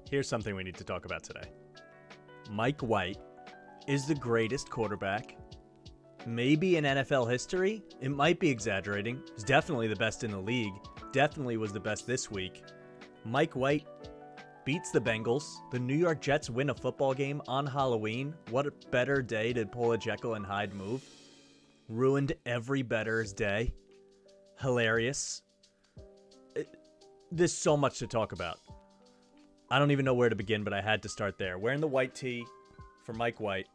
Here's something we need to talk about today. Mike White is the greatest quarterback, maybe in NFL history. It might be exaggerating. He's definitely the best in the league. Definitely was the best this week. Mike White beats the Bengals. The New York Jets win a football game on Halloween. What a better day to pull a Jekyll and Hyde move. Ruined every bettor's day. Hilarious. There's so much to talk about. I don't even know where to begin, but I had to start there. Wearing the white tee for Mike White.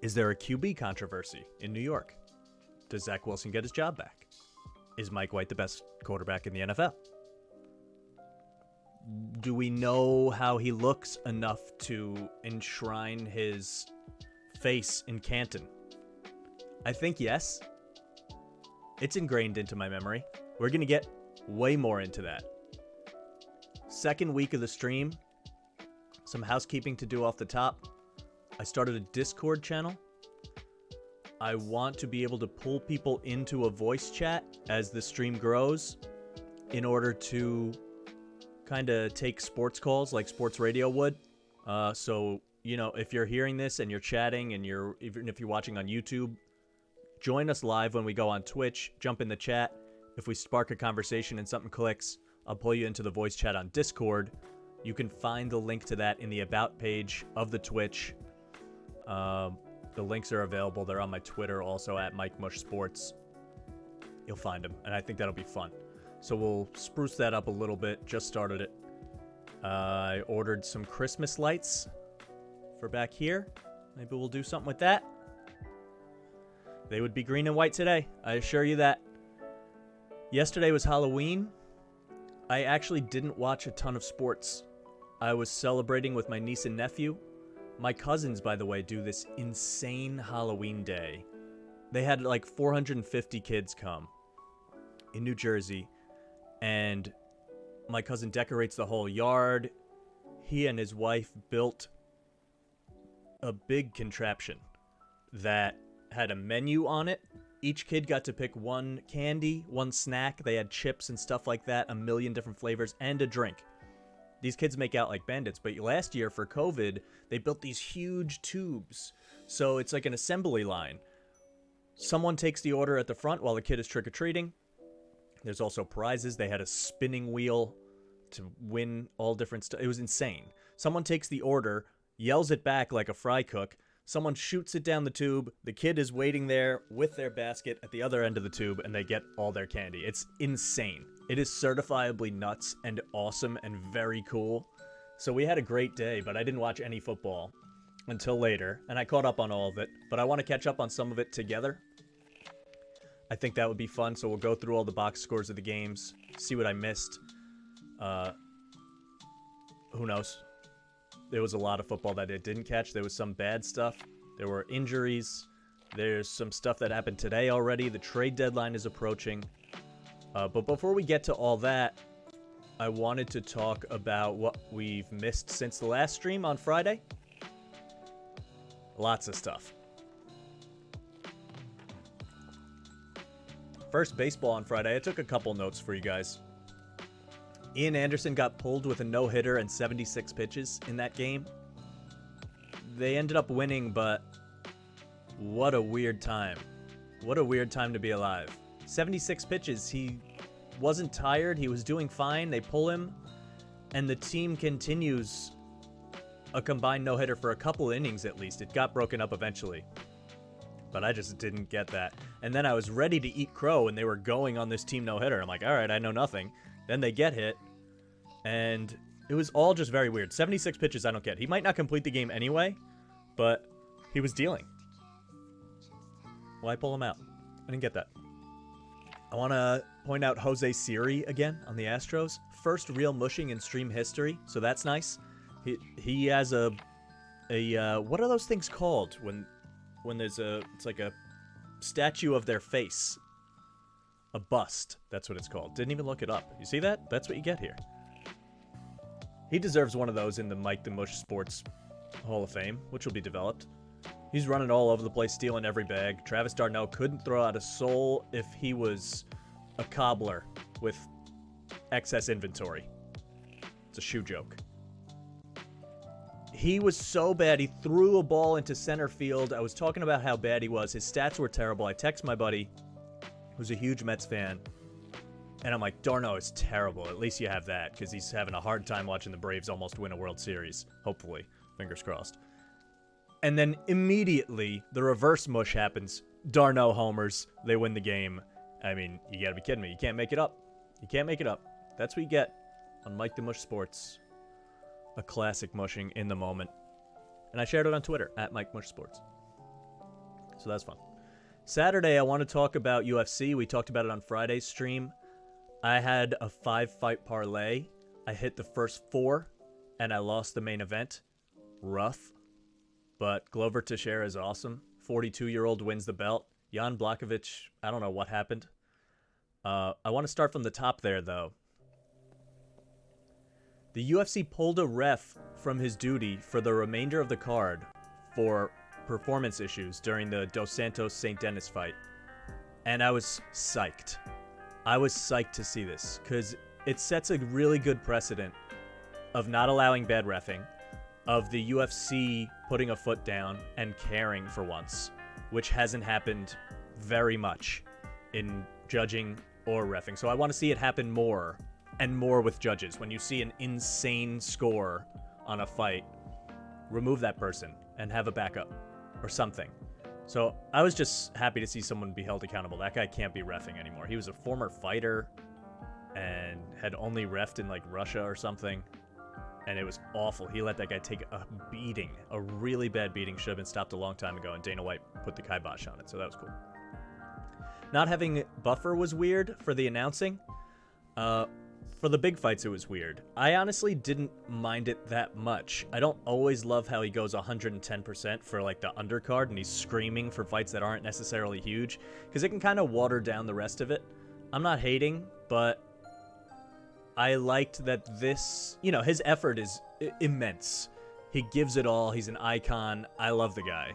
Is there a QB controversy in New York? Does Zach Wilson get his job back? Is Mike White the best quarterback in the NFL? Do we know how he looks enough to enshrine his face in Canton? I think yes. It's ingrained into my memory. We're going to get way more into that. Second week of the stream. Some housekeeping to do off the top. I started a Discord channel. I want to be able to pull people into a voice chat as the stream grows in order to kind of take sports calls like sports radio would. So, you know, if you're hearing this and you're chatting and even if you're watching on YouTube, join us live when we go on Twitch. Jump in the chat. If we spark a conversation and something clicks, I'll pull you into the voice chat on Discord. You can find the link to that in the About page of the Twitch. The links are available. They're on my Twitter, also at Mike Mush Sports. You'll find them, and I think that'll be fun. So we'll spruce that up a little bit. Just started it. I ordered some Christmas lights for back here. Maybe we'll do something with that. They would be green and white today. I assure you that. Yesterday was Halloween. I actually didn't watch a ton of sports. I was celebrating with my niece and nephew. My cousins, by the way, do this insane Halloween day. They had like 450 kids come in New Jersey, and my cousin decorates the whole yard. He and his wife built a big contraption that had a menu on it. Each kid got to pick one candy, one snack. They had chips and stuff like that, a million different flavors, and a drink. These kids make out like bandits, but last year for COVID, they built these huge tubes. So it's like an assembly line. Someone takes the order at the front while the kid is trick-or-treating. There's also prizes. They had a spinning wheel to win all different stuff. It was insane. Someone takes the order, yells it back like a fry cook. Someone shoots it down the tube. The kid is waiting there with their basket at the other end of the tube, and they get all their candy. It's insane. It is certifiably nuts and awesome and very cool. So we had a great day, but I didn't watch any football until later, and I caught up on all of it. But I want to catch up on some of it together. I think that would be fun, so we'll go through all the box scores of the games, see what I missed. Who knows? There was a lot of football that I didn't catch. There was some bad stuff. There were injuries. There's some stuff that happened today already. The trade deadline is approaching. But before we get to all that, I wanted to talk about what we've missed since the last stream on Friday. Lots of stuff. First, baseball on Friday. I took a couple notes for you guys. Ian Anderson got pulled with a no-hitter and 76 pitches in that game. They ended up winning, but what a weird time. What a weird time to be alive. 76 pitches. He wasn't tired. He was doing fine. They pull him, and the team continues a combined no-hitter for a couple innings at least. It got broken up eventually, but I just didn't get that. And then I was ready to eat crow, and they were going on this team no-hitter. I'm like, all right, I know nothing. Then they get hit, and it was all just very weird. 76 pitches I don't get. He might not complete the game anyway, but he was dealing. Why pull him out? I didn't get that. I want to point out Jose Siri again on the Astros. First real mushing in stream history, so that's nice. He has a what are those things called when there's it's like a statue of their face. A bust, that's what it's called. Didn't even look it up. You see that? That's what you get here. He deserves one of those in the Mike the Mush Sports Hall of Fame, which will be developed. He's running all over the place, stealing every bag. Travis d'Arnaud couldn't throw out a soul if he was a cobbler with excess inventory. It's a shoe joke. He was so bad. He threw a ball into center field. I was talking about how bad he was. His stats were terrible. I text my buddy, who's a huge Mets fan, and I'm like, Darno is terrible. At least you have that, because he's having a hard time watching the Braves almost win a World Series. Hopefully. Fingers crossed. And then immediately, the reverse mush happens. Darno homers. They win the game. I mean, you gotta be kidding me. You can't make it up. You can't make it up. That's what you get on Mike the Mush Sports. A classic mushing in the moment. And I shared it on Twitter, at Mike Mush Sports. So that's fun. Saturday, I want to talk about UFC. We talked about it on Friday's stream. I had a 5-fight parlay. I hit the first 4, and I lost the main event. Rough. But Glover Teixeira is awesome. 42-year-old wins the belt. Jan Blachowicz, I don't know what happened. I want to start from the top there, though. The UFC pulled a ref from his duty for the remainder of the card for performance issues during the Dos Santos-St. Denis fight. And I was psyched. I was psyched to see this, because it sets a really good precedent of not allowing bad reffing, of the UFC putting a foot down and caring for once, which hasn't happened very much in judging or reffing. So I want to see it happen more and more with judges. When you see an insane score on a fight, remove that person and have a backup or something. So I was just happy to see someone be held accountable. That guy can't be reffing anymore. He was a former fighter and had only reffed in like Russia or something. And it was awful. He let that guy take a beating, a really bad beating. Should have been stopped a long time ago, and Dana White put the kibosh on it, so that was cool. Not having buffer was weird for the announcing. For the big fights, it was weird. I honestly didn't mind it that much. I don't always love how he goes 110% for like the undercard, and he's screaming for fights that aren't necessarily huge, because it can kind of water down the rest of it. I'm not hating, but I liked that this, you know, his effort is immense. He gives it all. He's an icon. I love the guy.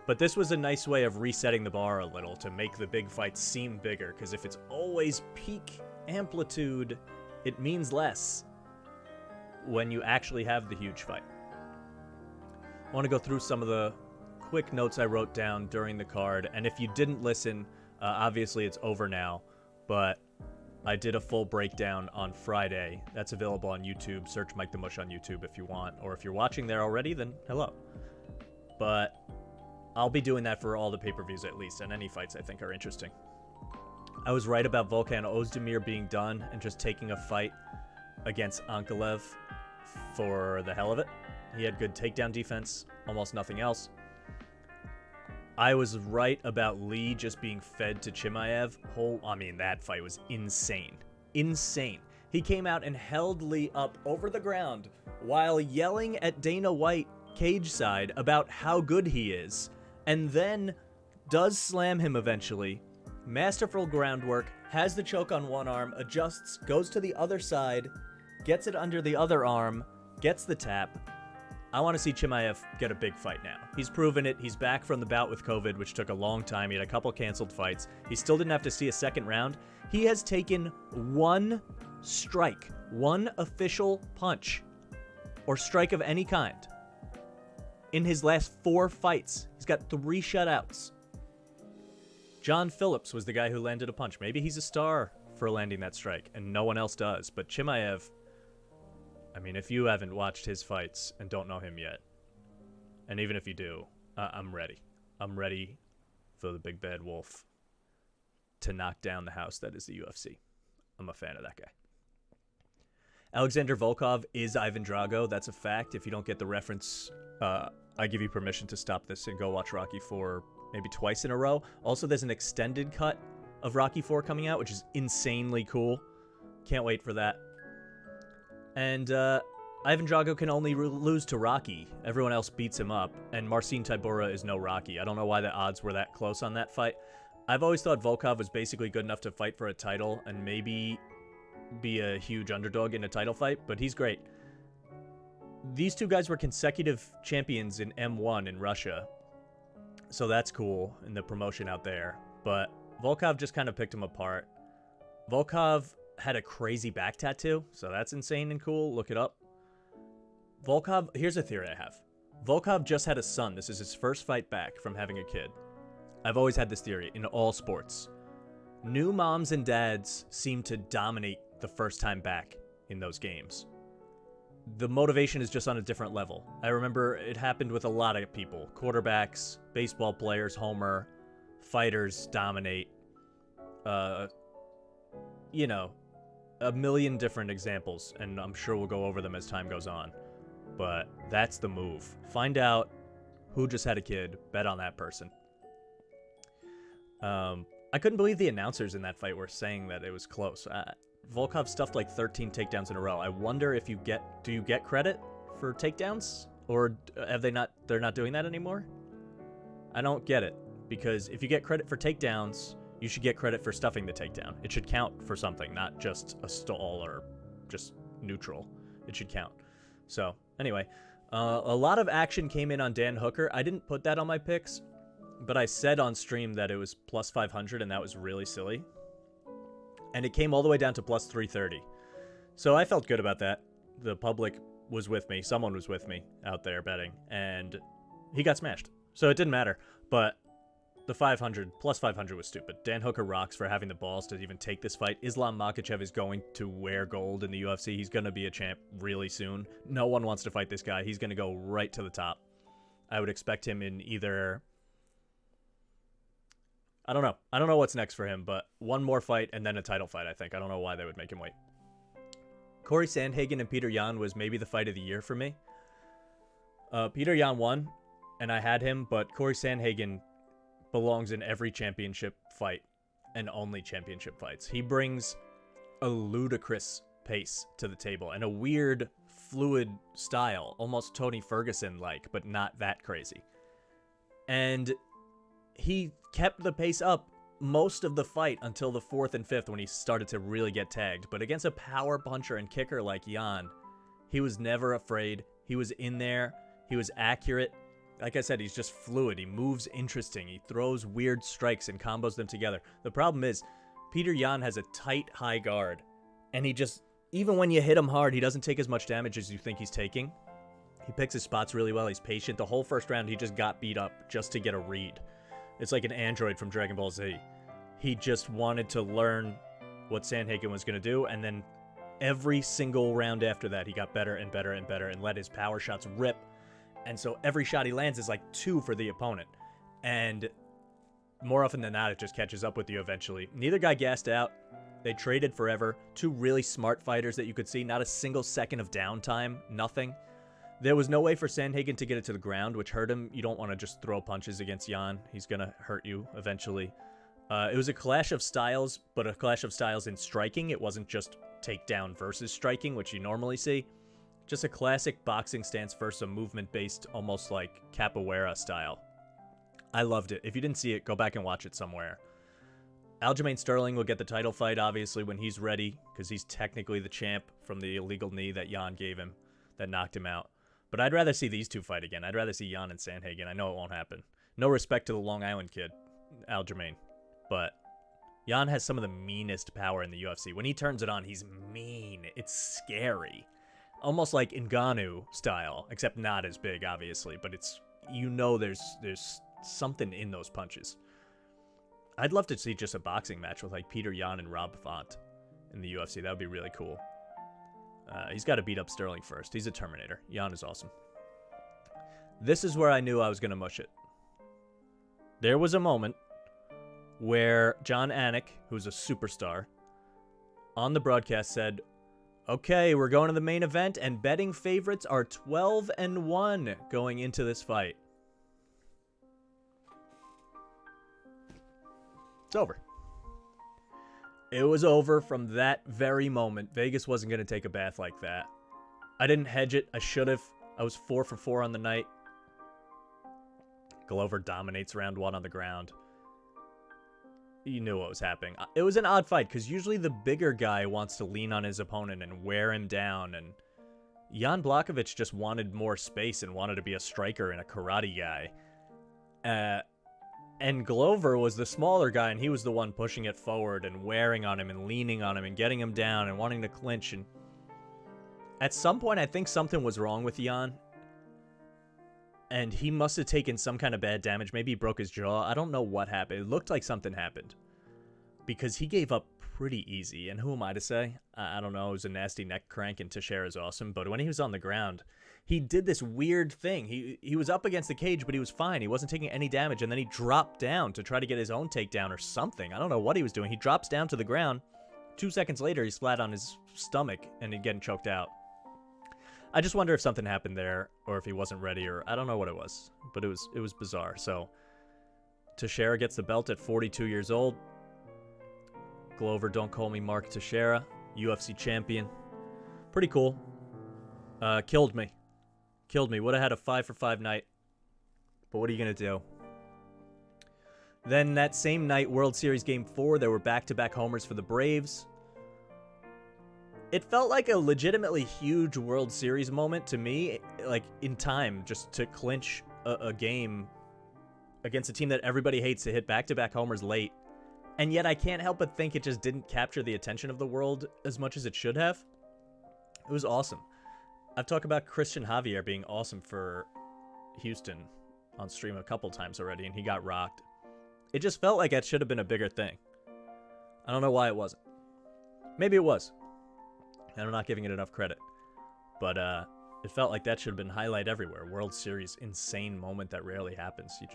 But this was a nice way of resetting the bar a little to make the big fights seem bigger, because if it's always peak amplitude, it means less when you actually have the huge fight. I want to go through some of the quick notes I wrote down during the card, and if you didn't listen, obviously it's over now, but I did a full breakdown on Friday. That's available on YouTube. Search Mike the Mush on YouTube if you want. Or if you're watching there already, then hello. But I'll be doing that for all the pay-per-views at least, and any fights I think are interesting. I was right about Volkan Ozdemir being done and just taking a fight against Ankalaev for the hell of it. He had good takedown defense, almost nothing else. I was right about Lee just being fed to Chimaev. I mean, that fight was insane. Insane. He came out and held Lee up over the ground while yelling at Dana White cage side about how good he is, and then does slam him eventually. Masterful groundwork, has the choke on one arm, adjusts, goes to the other side, gets it under the other arm, gets the tap. I want to see Chimaev get a big fight now. He's proven it. He's back from the bout with COVID, which took a long time. He had a couple canceled fights. He still didn't have to see a second round. He has taken one strike, one official punch, or strike of any kind in his last 4 fights. He's got 3 shutouts. John Phillips was the guy who landed a punch. Maybe he's a star for landing that strike, and no one else does. But Chimaev, I mean, if you haven't watched his fights and don't know him yet, and even if you do, I'm ready. I'm ready for the big bad wolf to knock down the house that is the UFC. I'm a fan of that guy. Alexander Volkov is Ivan Drago. That's a fact. If you don't get the reference, I give you permission to stop this and go watch Rocky IV maybe twice in a row. Also, there's an extended cut of Rocky IV coming out, which is insanely cool. Can't wait for that. And Ivan Drago can only lose to Rocky. Everyone else beats him up, and Marcin Tybura is no Rocky. I don't know why the odds were that close on that fight. I've always thought Volkov was basically good enough to fight for a title and maybe be a huge underdog in a title fight, but he's great. These two guys were consecutive champions in M1 in Russia, so that's cool in the promotion out there. But Volkov just kind of picked him apart. Volkov had a crazy back tattoo, so that's insane and cool. Look it up. Volkov, here's a theory I have. Volkov just had a son. This is his first fight back from having a kid. I've always had this theory in all sports. New moms and dads seem to dominate the first time back in those games. The motivation is just on a different level. I remember it happened with a lot of people. Quarterbacks, baseball players, homer, fighters dominate. You know, a million different examples, and I'm sure we'll go over them as time goes on. But that's the move. Find out who just had a kid, bet on that person. I couldn't believe the announcers in that fight were saying that it was close. Volkov stuffed like 13 takedowns in a row. I wonder if do you get credit for takedowns? Or they're not doing that anymore? I don't get it. Because if you get credit for takedowns, you should get credit for stuffing the takedown. It should count for something, not just a stall or just neutral. It should count. So, anyway, a lot of action came in on Dan Hooker. I didn't put that on my picks, but I said on stream that it was plus 500, and that was really silly. And it came all the way down to plus 330. So I felt good about that. The public was with me. Someone was with me out there betting, and he got smashed. So it didn't matter. But the 500, plus 500 was stupid. Dan Hooker rocks for having the balls to even take this fight. Islam Makhachev is going to wear gold in the UFC. He's going to be a champ really soon. No one wants to fight this guy. He's going to go right to the top. I would expect him in either... I don't know. I don't know what's next for him, but one more fight and then a title fight, I think. I don't know why they would make him wait. Corey Sandhagen and Peter Yan was maybe the fight of the year for me. Peter Yan won, and I had him, but Corey Sandhagen belongs in every championship fight and only championship fights. He brings a ludicrous pace to the table and a weird, fluid style, almost Tony Ferguson-like, but not that crazy. And he kept the pace up most of the fight until the 4th and 5th when he started to really get tagged. But against a power puncher and kicker like Yan, he was never afraid. He was in there. He was accurate. Like I said, he's just fluid. He moves interesting. He throws weird strikes and combos them together. The problem is, Peter Yan has a tight, high guard. And he just, even when you hit him hard, he doesn't take as much damage as you think he's taking. He picks his spots really well. He's patient. The whole first round, he just got beat up just to get a read. It's like an android from Dragon Ball Z. He just wanted to learn what Sandhagen was going to do, and then every single round after that, he got better and better and better and let his power shots rip. And so every shot he lands is like 2 for the opponent. And more often than not, it just catches up with you eventually. Neither guy gassed out. They traded forever. 2 really smart fighters that you could see. Not a single second of downtime. Nothing. There was no way for Sandhagen to get it to the ground, which hurt him. You don't want to just throw punches against Yan. He's going to hurt you eventually. It was a clash of styles, but a clash of styles in striking. It wasn't just takedown versus striking, which you normally see. Just a classic boxing stance versus a movement-based, almost like capoeira style. I loved it. If you didn't see it, go back and watch it somewhere. Aljamain Sterling will get the title fight, obviously, when he's ready, because he's technically the champ from the illegal knee that Yan gave him that knocked him out. But I'd rather see these two fight again. I'd rather see Yan and Sandhagen. I know it won't happen. No respect to the Long Island kid, Aljamain. But Yan has some of the meanest power in the UFC. When he turns it on, he's mean. It's scary. Almost like Ngannou style, except not as big, obviously. But it's, you know, there's something in those punches. I'd love to see just a boxing match with like Peter Yan and Rob Font in the UFC. That would be really cool. He's got to beat up Sterling first. He's a Terminator. Yan is awesome. This is where I knew I was going to mush it. There was a moment where John Anik, who's a superstar, on the broadcast said, okay, we're going to the main event, and betting favorites are 12-1 going into this fight. It's over. It was over from that very moment. Vegas wasn't going to take a bath like that. I didn't hedge it. I should have. I was 4 for 4 on the night. Glover dominates round 1 on the ground. You knew what was happening. It was an odd fight because usually the bigger guy wants to lean on his opponent and wear him down. And Jan Blachowicz just wanted more space and wanted to be a striker and a karate guy. And Glover was the smaller guy, and he was the one pushing it forward and wearing on him and leaning on him and getting him down and wanting to clinch. And at some point, I think something was wrong with Jan. And he must have taken some kind of bad damage. Maybe he broke his jaw. I don't know what happened. It looked like something happened. Because he gave up pretty easy. And who am I to say? I don't know. It was a nasty neck crank, and Teixeira's awesome. But when he was on the ground, he did this weird thing. He was up against the cage, but he was fine. He wasn't taking any damage. And then he dropped down to try to get his own takedown or something. I don't know what he was doing. He drops down to the ground. 2 seconds later, he's flat on his stomach and getting choked out. I just wonder if something happened there, or if he wasn't ready, or I don't know what it was, but it was bizarre. So Teixeira gets the belt at 42 years old. Glover, don't call me Mark Teixeira, UFC champion. Pretty cool. Killed me. Would have had a 5-for-5 night, but what are you gonna do? Then that same night, World Series Game 4, there were back-to-back homers for the Braves. It felt like a legitimately huge World Series moment to me, like in time, just to clinch a game against a team that everybody hates, to hit back-to-back homers late. And yet I can't help but think it just didn't capture the attention of the world as much as it should have. It was awesome. I've talked about Christian Javier being awesome for Houston on stream a couple times already, and he got rocked. It just felt like it should have been a bigger thing. I don't know why it wasn't. Maybe it was. And I'm not giving it enough credit. But it felt like that should have been highlight everywhere. World Series, insane moment that rarely happens. It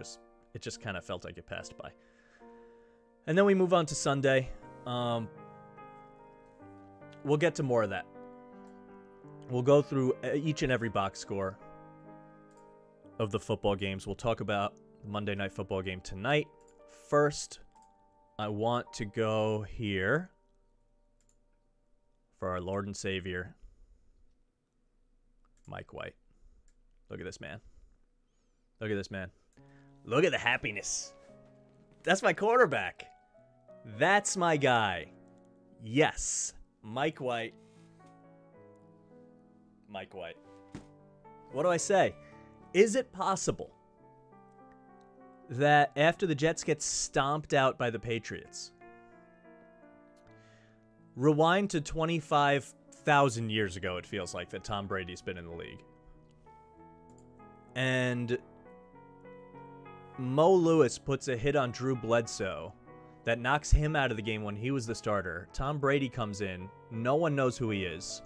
just kind of felt like it passed by. And then we move on to Sunday. We'll get to more of that. We'll go through each and every box score of the football games. We'll talk about the Monday Night Football game tonight. First, I want to go here for our Lord and Savior, Mike White. Look at this man. Look at this man. Look at the happiness. That's my quarterback. That's my guy. Yes, Mike White. Mike White. What do I say? Is it possible that after the Jets get stomped out by the Patriots, rewind to 25,000 years ago, it feels like, that Tom Brady's been in the league, and Mo Lewis puts a hit on Drew Bledsoe that knocks him out of the game when he was the starter. Tom Brady comes in. No one knows who he is.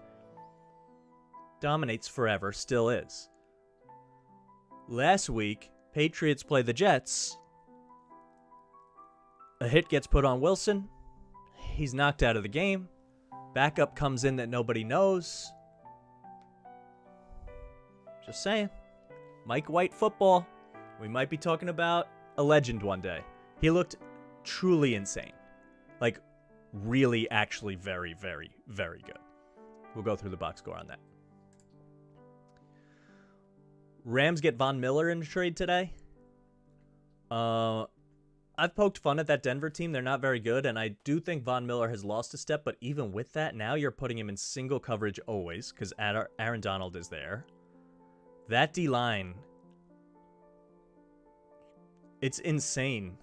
Dominates forever. Still is. Last week, Patriots play the Jets. A hit gets put on Wilson. He's knocked out of the game. Backup comes in that nobody knows. Just saying. Mike White football. We might be talking about a legend one day. He looked truly insane. Like, really, actually very, very, very good. We'll go through the box score on that. Rams get Von Miller in a trade today. I've poked fun at that Denver team. They're not very good, and I do think Von Miller has lost a step, but even with that, now you're putting him in single coverage always, because Aaron Donald is there. That D-line, it's insane.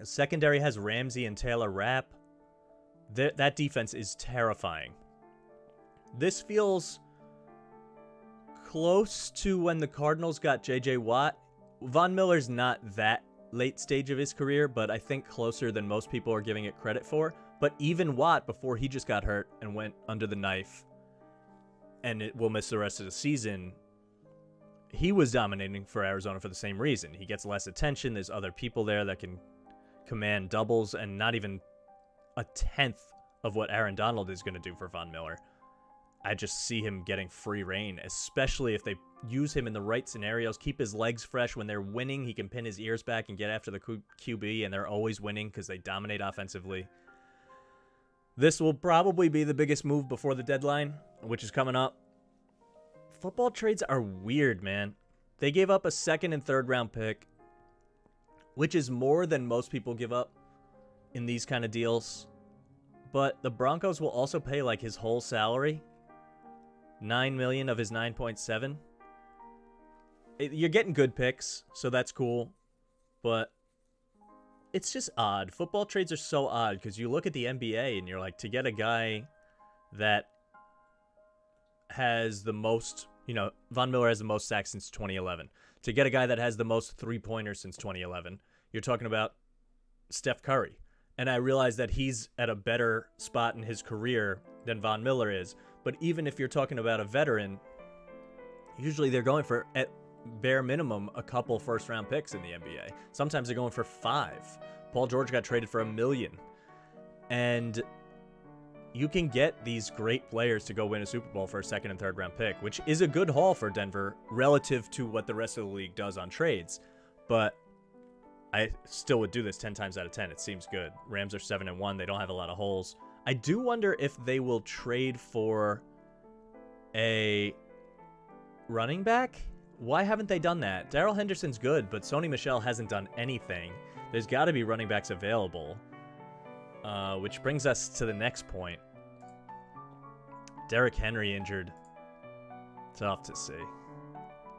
The secondary has Ramsey and Taylor Rapp. That defense is terrifying. This feels close to when the Cardinals got J.J. Watt. Von Miller's not that late stage of his career, but I think closer than most people are giving it credit for. But even Watt, before he just got hurt and went under the knife, and it will miss the rest of the season, he was dominating for Arizona for the same reason. He gets less attention. There's other people there that can command doubles, and not even a tenth of what Aaron Donald is going to do for Von Miller. I just see him getting free reign, especially if they use him in the right scenarios, keep his legs fresh. When they're winning, he can pin his ears back and get after the QB, and they're always winning because they dominate offensively. This will probably be the biggest move before the deadline, which is coming up. Football trades are weird, man. They gave up a second and third round pick, which is more than most people give up in these kind of deals. But the Broncos will also pay like his whole salary. $9 million of his $9.7. You're getting good picks, so that's cool. But it's just odd. Football trades are so odd because you look at the NBA and you're like, to get a guy that has the most, Von Miller has the most sacks since 2011. to get a guy that has the most three-pointers since 2011. You're talking about Steph Curry. And I realize that he's at a better spot in his career than Von Miller is. But even if you're talking about a veteran, usually they're going for, at bare minimum, a couple first-round picks in the NBA. Sometimes they're going for 5. Paul George got traded for $1 million. And you can get these great players to go win a Super Bowl for a second and third-round pick, which is a good haul for Denver relative to what the rest of the league does on trades. But I still would do this 10 times out of 10. It seems good. Rams are 7-1. They don't have a lot of holes. I do wonder if they will trade for a running back. Why haven't they done that? Darrell Henderson's good, but Sony Michel hasn't done anything. There's got to be running backs available, which brings us to the next point. Derrick Henry injured. Tough to see.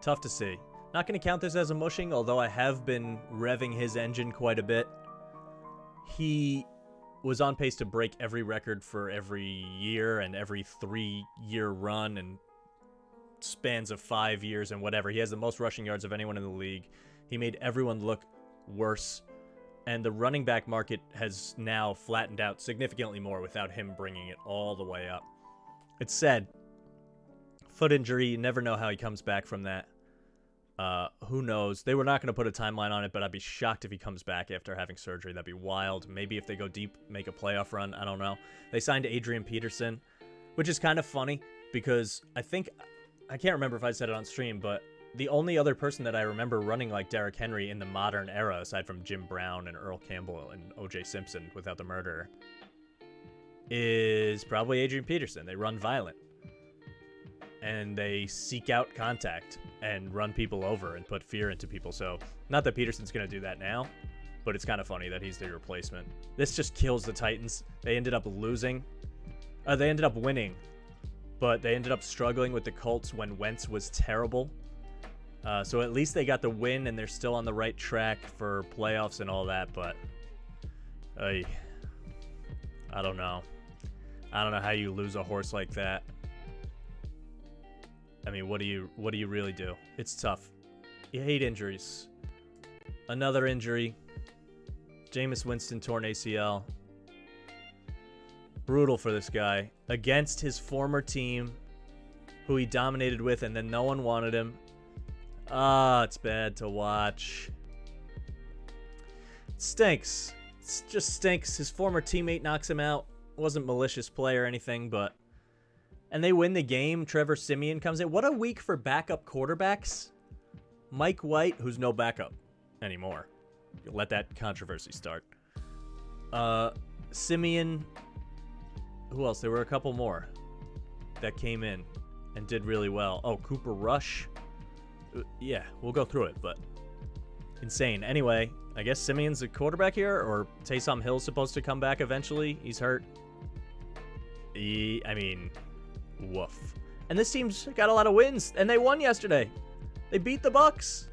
Tough to see. Not going to count this as a mushing, although I have been revving his engine quite a bit. He was on pace to break every record for every year and every 3-year run and spans of 5 years and whatever. He has the most rushing yards of anyone in the league. He made everyone look worse. And the running back market has now flattened out significantly more without him bringing it all the way up. It's said. Foot injury, you never know how he comes back from that. Who knows? They were not going to put a timeline on it, but I'd be shocked if he comes back after having surgery. That'd be wild. Maybe if they go deep, make a playoff run. I don't know. They signed Adrian Peterson, which is kind of funny because I can't remember if I said it on stream, but the only other person that I remember running like Derrick Henry in the modern era, aside from Jim Brown and Earl Campbell and O.J. Simpson without the murder, is probably Adrian Peterson. They run violent. And they seek out contact and run people over and put fear into people. So, not that Peterson's going to do that now, but it's kind of funny that he's the replacement. This just kills the Titans. They ended up losing. They ended up winning, but they ended up struggling with the Colts when Wentz was terrible. So at least they got the win, and they're still on the right track for playoffs and all that, but I don't know. I don't know how you lose a horse like that. I mean, what do you really do? It's tough. You hate injuries. Another injury. Jameis Winston torn ACL. Brutal for this guy. Against his former team, who he dominated with, and then no one wanted him. It's bad to watch. It stinks. It just stinks. His former teammate knocks him out. Wasn't malicious play or anything, but... And they win the game. Trevor Simeon comes in. What a week for backup quarterbacks. Mike White, who's no backup anymore. Let that controversy start. Simeon. Who else? There were a couple more that came in and did really well. Oh, Cooper Rush. Yeah, we'll go through it, but insane. Anyway, I guess Simeon's the quarterback here, or Taysom Hill's supposed to come back eventually. He's hurt. Woof. And this team's got a lot of wins, and they won yesterday. They beat the Bucs.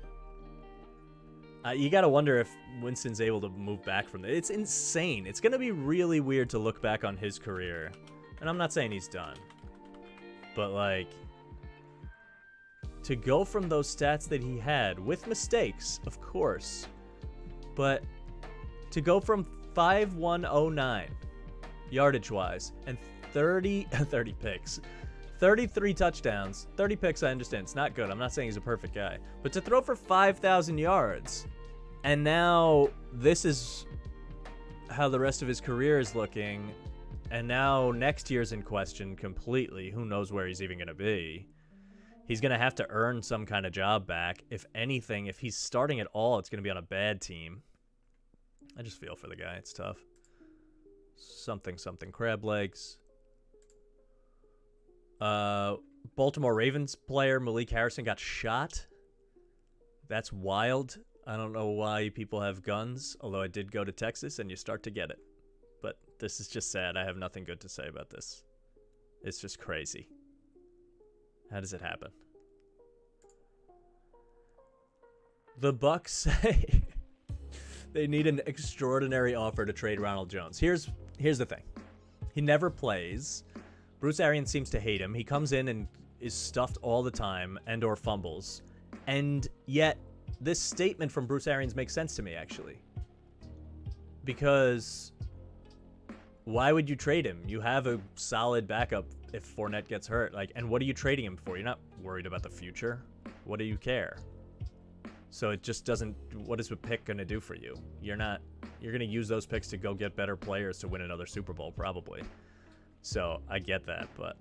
You got to wonder if Winston's able to move back from it. It's insane. It's going to be really weird to look back on his career. And I'm not saying he's done. But, like, to go from those stats that he had, with mistakes, of course, but to go from 5-1-0-9 yardage-wise and 30 picks, 33 touchdowns, 30 picks, I understand. It's not good. I'm not saying he's a perfect guy. But to throw for 5,000 yards, and now this is how the rest of his career is looking, and now next year's in question completely. Who knows where he's even going to be? He's going to have to earn some kind of job back. If anything, if he's starting at all, it's going to be on a bad team. I just feel for the guy. It's tough. Something crab legs. Baltimore Ravens player Malik Harrison got shot. That's wild. I don't know why people have guns, although I did go to Texas and you start to get it. But this is just sad. I have nothing good to say about this. It's just crazy. How does it happen? The Bucs say they need an extraordinary offer to trade Ronald Jones. Here's the thing. He never plays. Bruce Arians seems to hate him. He comes in and is stuffed all the time and or fumbles. And yet this statement from Bruce Arians makes sense to me, actually. Because why would you trade him? You have a solid backup if Fournette gets hurt. Like, and what are you trading him for? You're not worried about the future. What do you care? So it just doesn't. What is a pick going to do for you? You're going to use those picks to go get better players to win another Super Bowl, probably. So I get that, but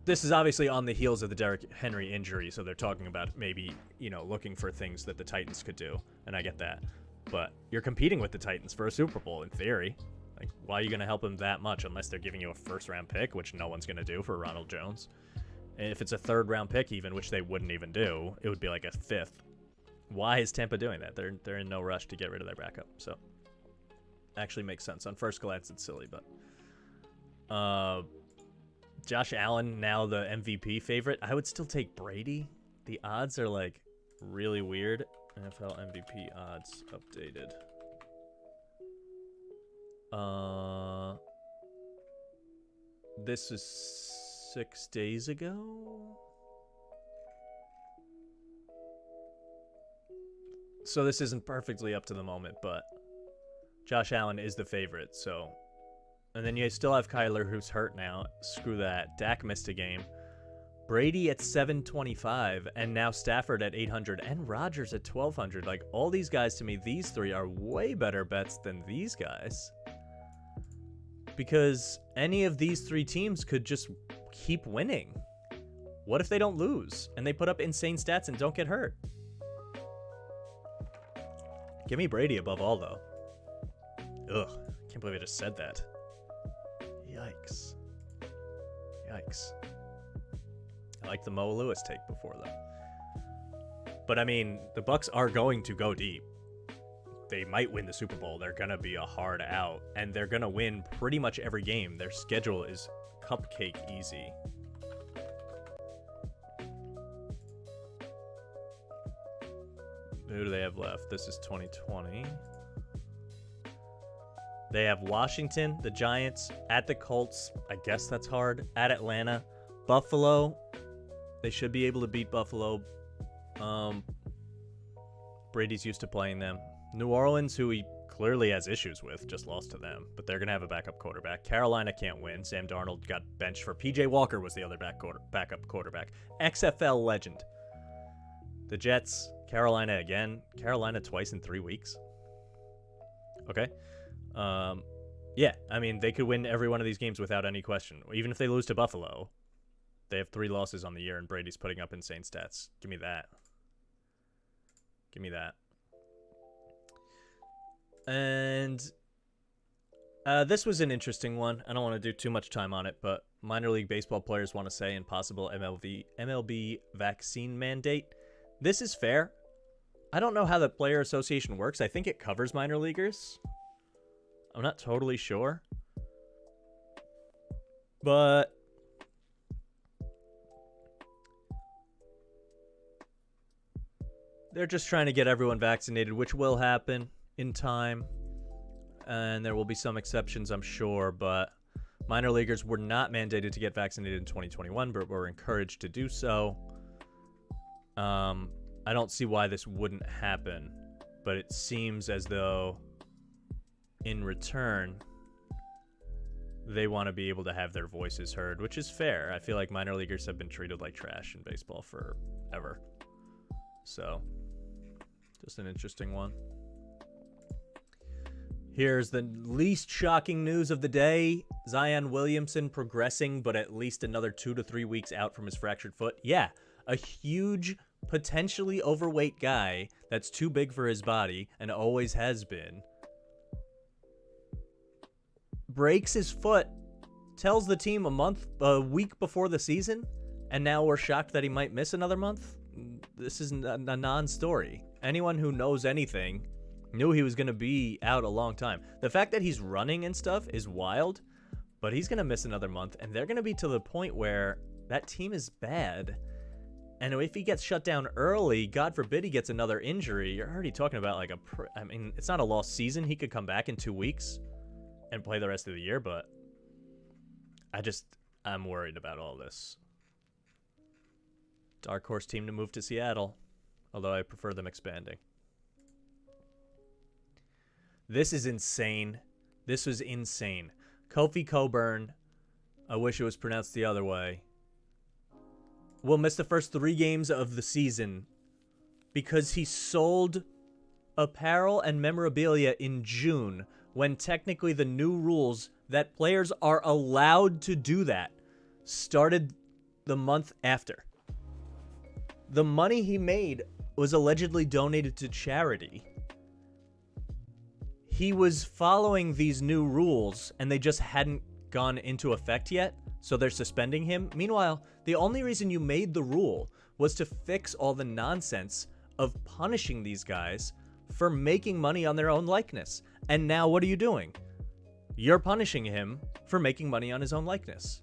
this is obviously on the heels of the Derrick Henry injury, so they're talking about maybe, looking for things that the Titans could do, and I get that. But you're competing with the Titans for a Super Bowl, in theory. Like, why are you going to help them that much unless they're giving you a first-round pick, which no one's going to do for Ronald Jones? And if it's a third-round pick even, which they wouldn't even do, it would be like a fifth. Why is Tampa doing that? They're in no rush to get rid of their backup, so actually makes sense. On first glance, it's silly, but Josh Allen, now the MVP favorite. I would still take Brady. The odds are like really weird. NFL MVP odds updated. This is 6 days ago. So this isn't perfectly up to the moment, but Josh Allen is the favorite, so. And then you still have Kyler, who's hurt now. Screw that. Dak missed a game. Brady at 725, and now Stafford at 800, and Rodgers at 1200. Like, all these guys, to me, these three are way better bets than these guys. Because any of these three teams could just keep winning. What if they don't lose, and they put up insane stats and don't get hurt? Give me Brady above all, though. Ugh, can't believe I just said that. Yikes. Yikes. I like the Mo Lewis take before, though. But, I mean, the Bucs are going to go deep. They might win the Super Bowl. They're going to be a hard out, and they're going to win pretty much every game. Their schedule is cupcake easy. Who do they have left? This is 2020. They have Washington, the Giants, at the Colts. I guess that's hard. At Atlanta. Buffalo. They should be able to beat Buffalo. Brady's used to playing them. New Orleans, who he clearly has issues with, just lost to them. But they're going to have a backup quarterback. Carolina can't win. Sam Darnold got benched for P.J. Walker was the other backup quarterback. XFL legend. The Jets, Carolina again. Carolina twice in 3 weeks. Okay. Yeah, I mean, they could win every one of these games without any question. Even if they lose to Buffalo, they have 3 losses on the year, and Brady's putting up insane stats. Give me that. Give me that. And this was an interesting one. I don't want to do too much time on it, but minor league baseball players want to say impossible MLB vaccine mandate. This is fair. I don't know how the player association works. I think it covers minor leaguers. I'm not totally sure. But they're just trying to get everyone vaccinated, which will happen in time. And there will be some exceptions, I'm sure. But minor leaguers were not mandated to get vaccinated in 2021, but were encouraged to do so. I don't see why this wouldn't happen. But it seems as though in return, they want to be able to have their voices heard, which is fair. I feel like minor leaguers have been treated like trash in baseball forever. So, just an interesting one. Here's the least shocking news of the day. Zion Williamson progressing, but at least another 2 to 3 weeks out from his fractured foot. Yeah, a huge, potentially overweight guy that's too big for his body and always has been. Breaks his foot, tells the team a week before the season, and now we're shocked that he might miss another month. This is a non-story. Anyone who knows anything knew he was going to be out a long time. The fact that he's running and stuff is wild, but he's going to miss another month, and they're going to be to the point where that team is bad. And if he gets shut down early, God forbid he gets another injury, you're already talking about like I mean, it's not a lost season. He could come back in 2 weeks and play the rest of the year, but I'm worried about all this. Dark horse team to move to Seattle. although I prefer them expanding. This is insane. This was insane. Kofi Coburn, I wish it was pronounced the other way, will miss the first 3 games of the season because he sold apparel and memorabilia in June, when technically the new rules that players are allowed to do that started the month after. The money he made was allegedly donated to charity. He was following these new rules, and they just hadn't gone into effect yet, so they're suspending him. Meanwhile, the only reason you made the rule was to fix all the nonsense of punishing these guys for making money on their own likeness. And now what are you doing? You're punishing him for making money on his own likeness.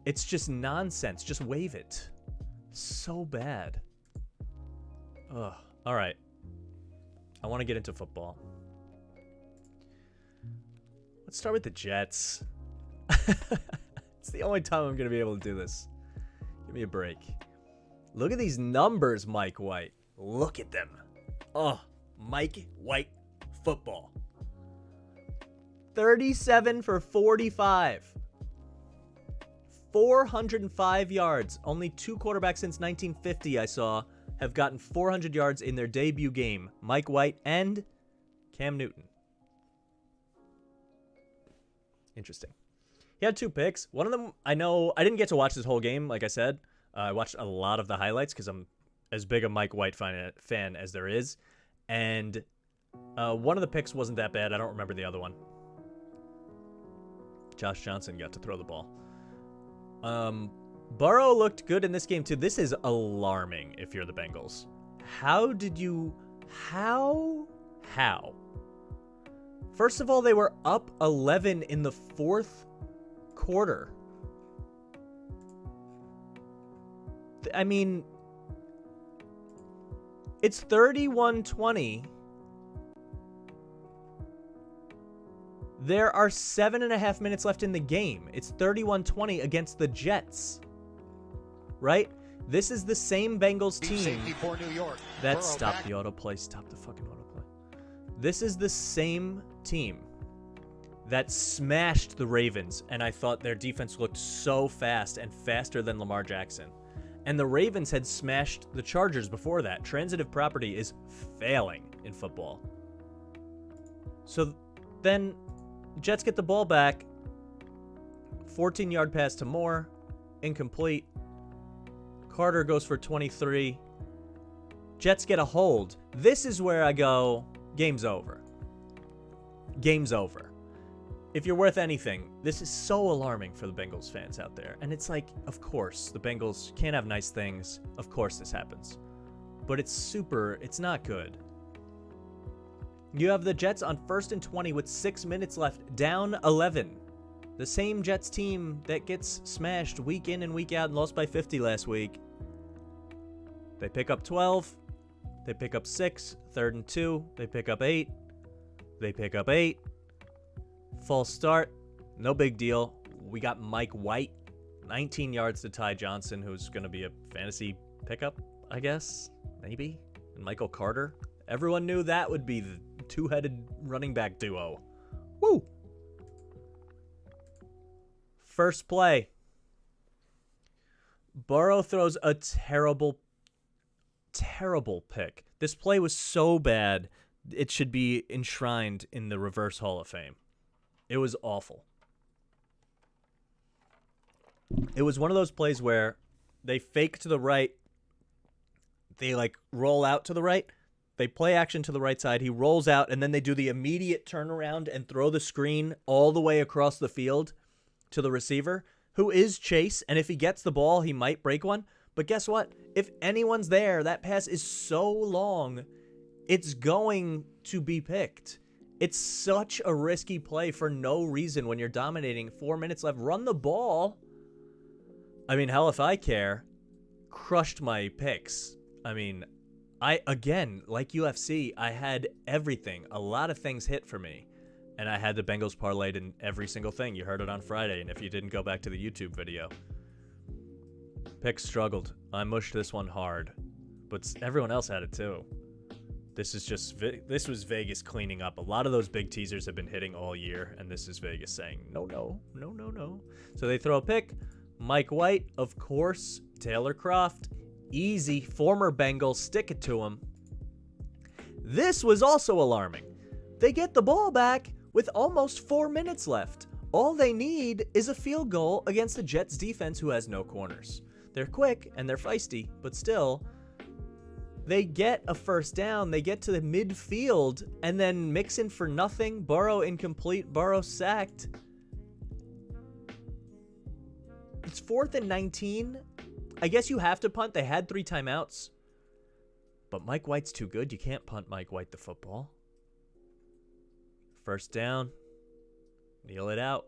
It's just nonsense. Just waive it. So bad. Ugh. All right. I want to get into football. Let's start with the Jets. It's the only time I'm going to be able to do this. Give me a break. Look at these numbers, Mike White. Look at them. Oh, Mike White football. 37 for 45. 405 yards. Only 2 quarterbacks since 1950 I saw have gotten 400 yards in their debut game. Mike White and Cam Newton. Interesting. He had 2 picks. One of them, I know, I didn't get to watch this whole game, like I said. I watched a lot of the highlights because I'm as big a Mike White fan as there is. And one of the picks wasn't that bad. I don't remember the other one. Josh Johnson got to throw the ball. Burrow looked good in this game, too. This is alarming if you're the Bengals. How? First of all, they were up 11 in the 4th quarter. I mean, it's 31-20. There are 7.5 minutes left in the game. It's 31-20 against the Jets. Right? This is the same Bengals team. Stop the autoplay. Stop the fucking autoplay. This is the same team that smashed the Ravens, and I thought their defense looked so fast and faster than Lamar Jackson. And the Ravens had smashed the Chargers before that. Transitive property is failing in football. So then Jets get the ball back. 14-yard pass to Moore. Incomplete. Carter goes for 23. Jets get a hold. This is where I go, game's over. Game's over. If you're worth anything, this is so alarming for the Bengals fans out there. And it's like, of course, the Bengals can't have nice things. Of course this happens. But it's not good. You have the Jets on 1st and 20 with 6 minutes left, down 11. The same Jets team that gets smashed week in and week out and lost by 50 last week. They pick up 12. They pick up 6. 3rd and 2. They pick up 8. They pick up 8. False start. No big deal. We got Mike White. 19 yards to Ty Johnson, who's going to be a fantasy pickup, I guess. Maybe. And Michael Carter. Everyone knew that would be the 2-headed running back duo. Woo! First play. Burrow throws a terrible pick. This play was so bad, it should be enshrined in the reverse Hall of Fame. It was awful. It was one of those plays where they fake to the right. They roll out to the right. They play action to the right side. He rolls out, and then they do the immediate turnaround and throw the screen all the way across the field to the receiver, who is Chase. And if he gets the ball, he might break one. But guess what? If anyone's there, that pass is so long, it's going to be picked. It's such a risky play for no reason when you're dominating. 4 minutes left. Run the ball. I mean, hell if I care. Crushed my picks. I mean, again, like UFC, I had everything. A lot of things hit for me. And I had the Bengals parlayed in every single thing. You heard it on Friday. And if you didn't go back to the YouTube video. Picks struggled. I mushed this one hard. but everyone else had it too. This was Vegas cleaning up. A lot of those big teasers have been hitting all year, and this is Vegas saying, no. So they throw a pick. Mike White, of course. Taylor Croft, easy. Former Bengal, stick it to him. This was also alarming. They get the ball back with almost 4 minutes left. All they need is a field goal against the Jets defense who has no corners. They're quick and they're feisty, but still, they get a first down. They get to the midfield, and then Mixon for nothing. Burrow incomplete. Burrow sacked. It's 4th and 19. I guess you have to punt. They had 3 timeouts. But Mike White's too good. You can't punt Mike White the football. First down. Kneel it out.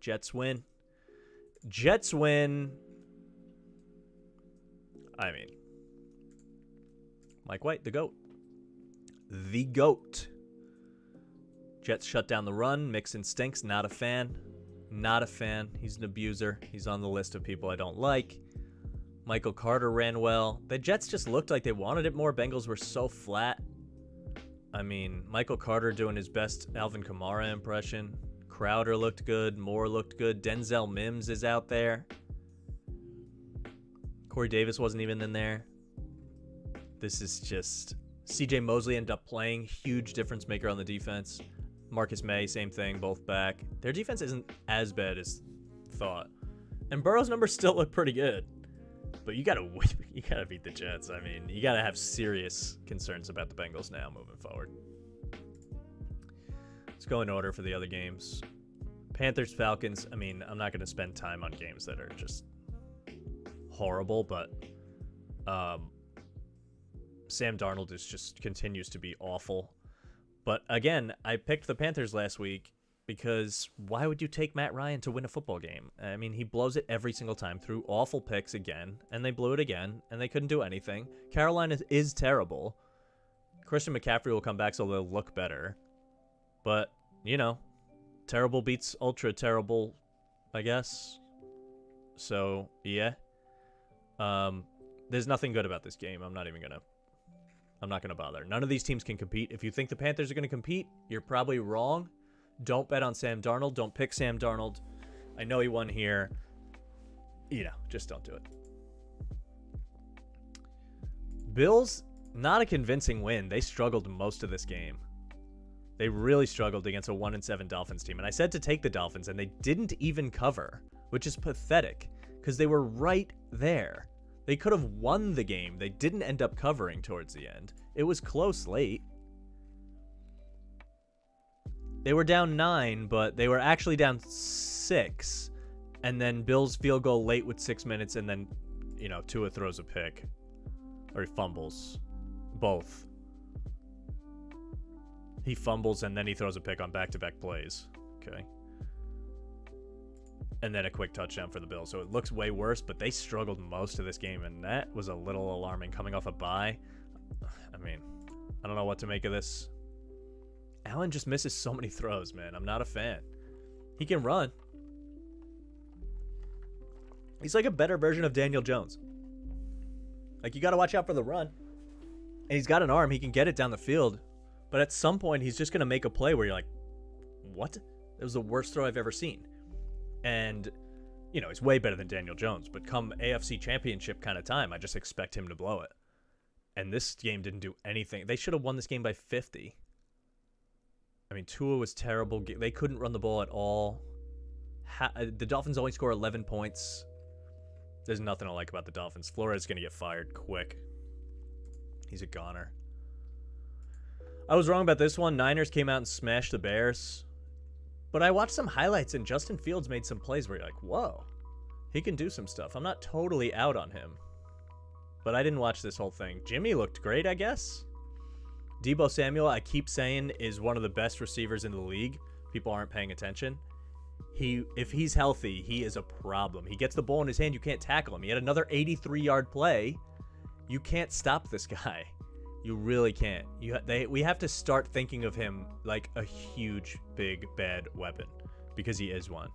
Jets win. I mean, Mike White, the GOAT. The GOAT. Jets shut down the run. Mixon stinks. Not a fan. He's an abuser. He's on the list of people I don't like. Michael Carter ran well. The Jets just looked like they wanted it more. Bengals were so flat. I mean, Michael Carter doing his best Alvin Kamara impression. Crowder looked good. Moore looked good. Denzel Mims is out there. Corey Davis wasn't even in there. This is just... CJ Mosley ended up playing. Huge difference maker on the defense. Marcus May, same thing, both back. Their defense isn't as bad as thought. And Burrow's numbers still look pretty good. But you gotta beat the Jets. I mean, you gotta have serious concerns about the Bengals now moving forward. Let's go in order for the other games. Panthers Falcons. I mean, I'm not gonna spend time on games that are just horrible, but Sam Darnold just continues to be awful. But again, I picked the Panthers last week because why would you take Matt Ryan to win a football game? I mean, he blows it every single time, threw awful picks again, and they blew it again, and they couldn't do anything. Carolina is terrible. Christian McCaffrey will come back so they'll look better. But, you know, terrible beats ultra terrible, I guess. So, yeah. There's nothing good about this game. I'm not gonna bother. None of these teams can compete. If you think the Panthers are gonna compete, you're probably wrong. Don't bet on Sam Darnold. Don't pick Sam Darnold. I know he won here. You know, just don't do it. Bills, not a convincing win. They struggled most of this game. They really struggled against a 1-7 Dolphins team. And I said to take the Dolphins, and they didn't even cover, which is pathetic because they were right there. They could have won the game. They didn't end up covering towards the end. It was close late. They were down 9, but they were actually down 6. And then Bills field goal late with 6 minutes, and then, you know, Tua throws a pick. Or he fumbles. Both. He fumbles, and then he throws a pick on back-to-back plays. Okay. And then a quick touchdown for the Bills. So it looks way worse, but they struggled most of this game, and that was a little alarming coming off a bye. I mean, I don't know what to make of this. Allen just misses so many throws, man. I'm not a fan. He can run. He's like a better version of Daniel Jones. Like, you got to watch out for the run. And he's got an arm. He can get it down the field. But at some point, he's just going to make a play where you're like, what? That was the worst throw I've ever seen. And, you know, he's way better than Daniel Jones. But come AFC Championship kind of time, I just expect him to blow it. And this game didn't do anything. They should have won this game by 50. I mean, Tua was terrible. They couldn't run the ball at all. The Dolphins only score 11 points. There's nothing I like about the Dolphins. Flores is going to get fired quick. He's a goner. I was wrong about this one. Niners came out and smashed the Bears. But I watched some highlights, and Justin Fields made some plays where you're like, whoa, he can do some stuff. I'm not totally out on him. But I didn't watch this whole thing. Jimmy looked great, I guess. Deebo Samuel, I keep saying, is one of the best receivers in the league. People aren't paying attention. If he's healthy, he is a problem. He gets the ball in his hand, you can't tackle him. He had another 83-yard play. You can't stop this guy. You really can't. We have to start thinking of him like a huge, big, bad weapon, because he is one.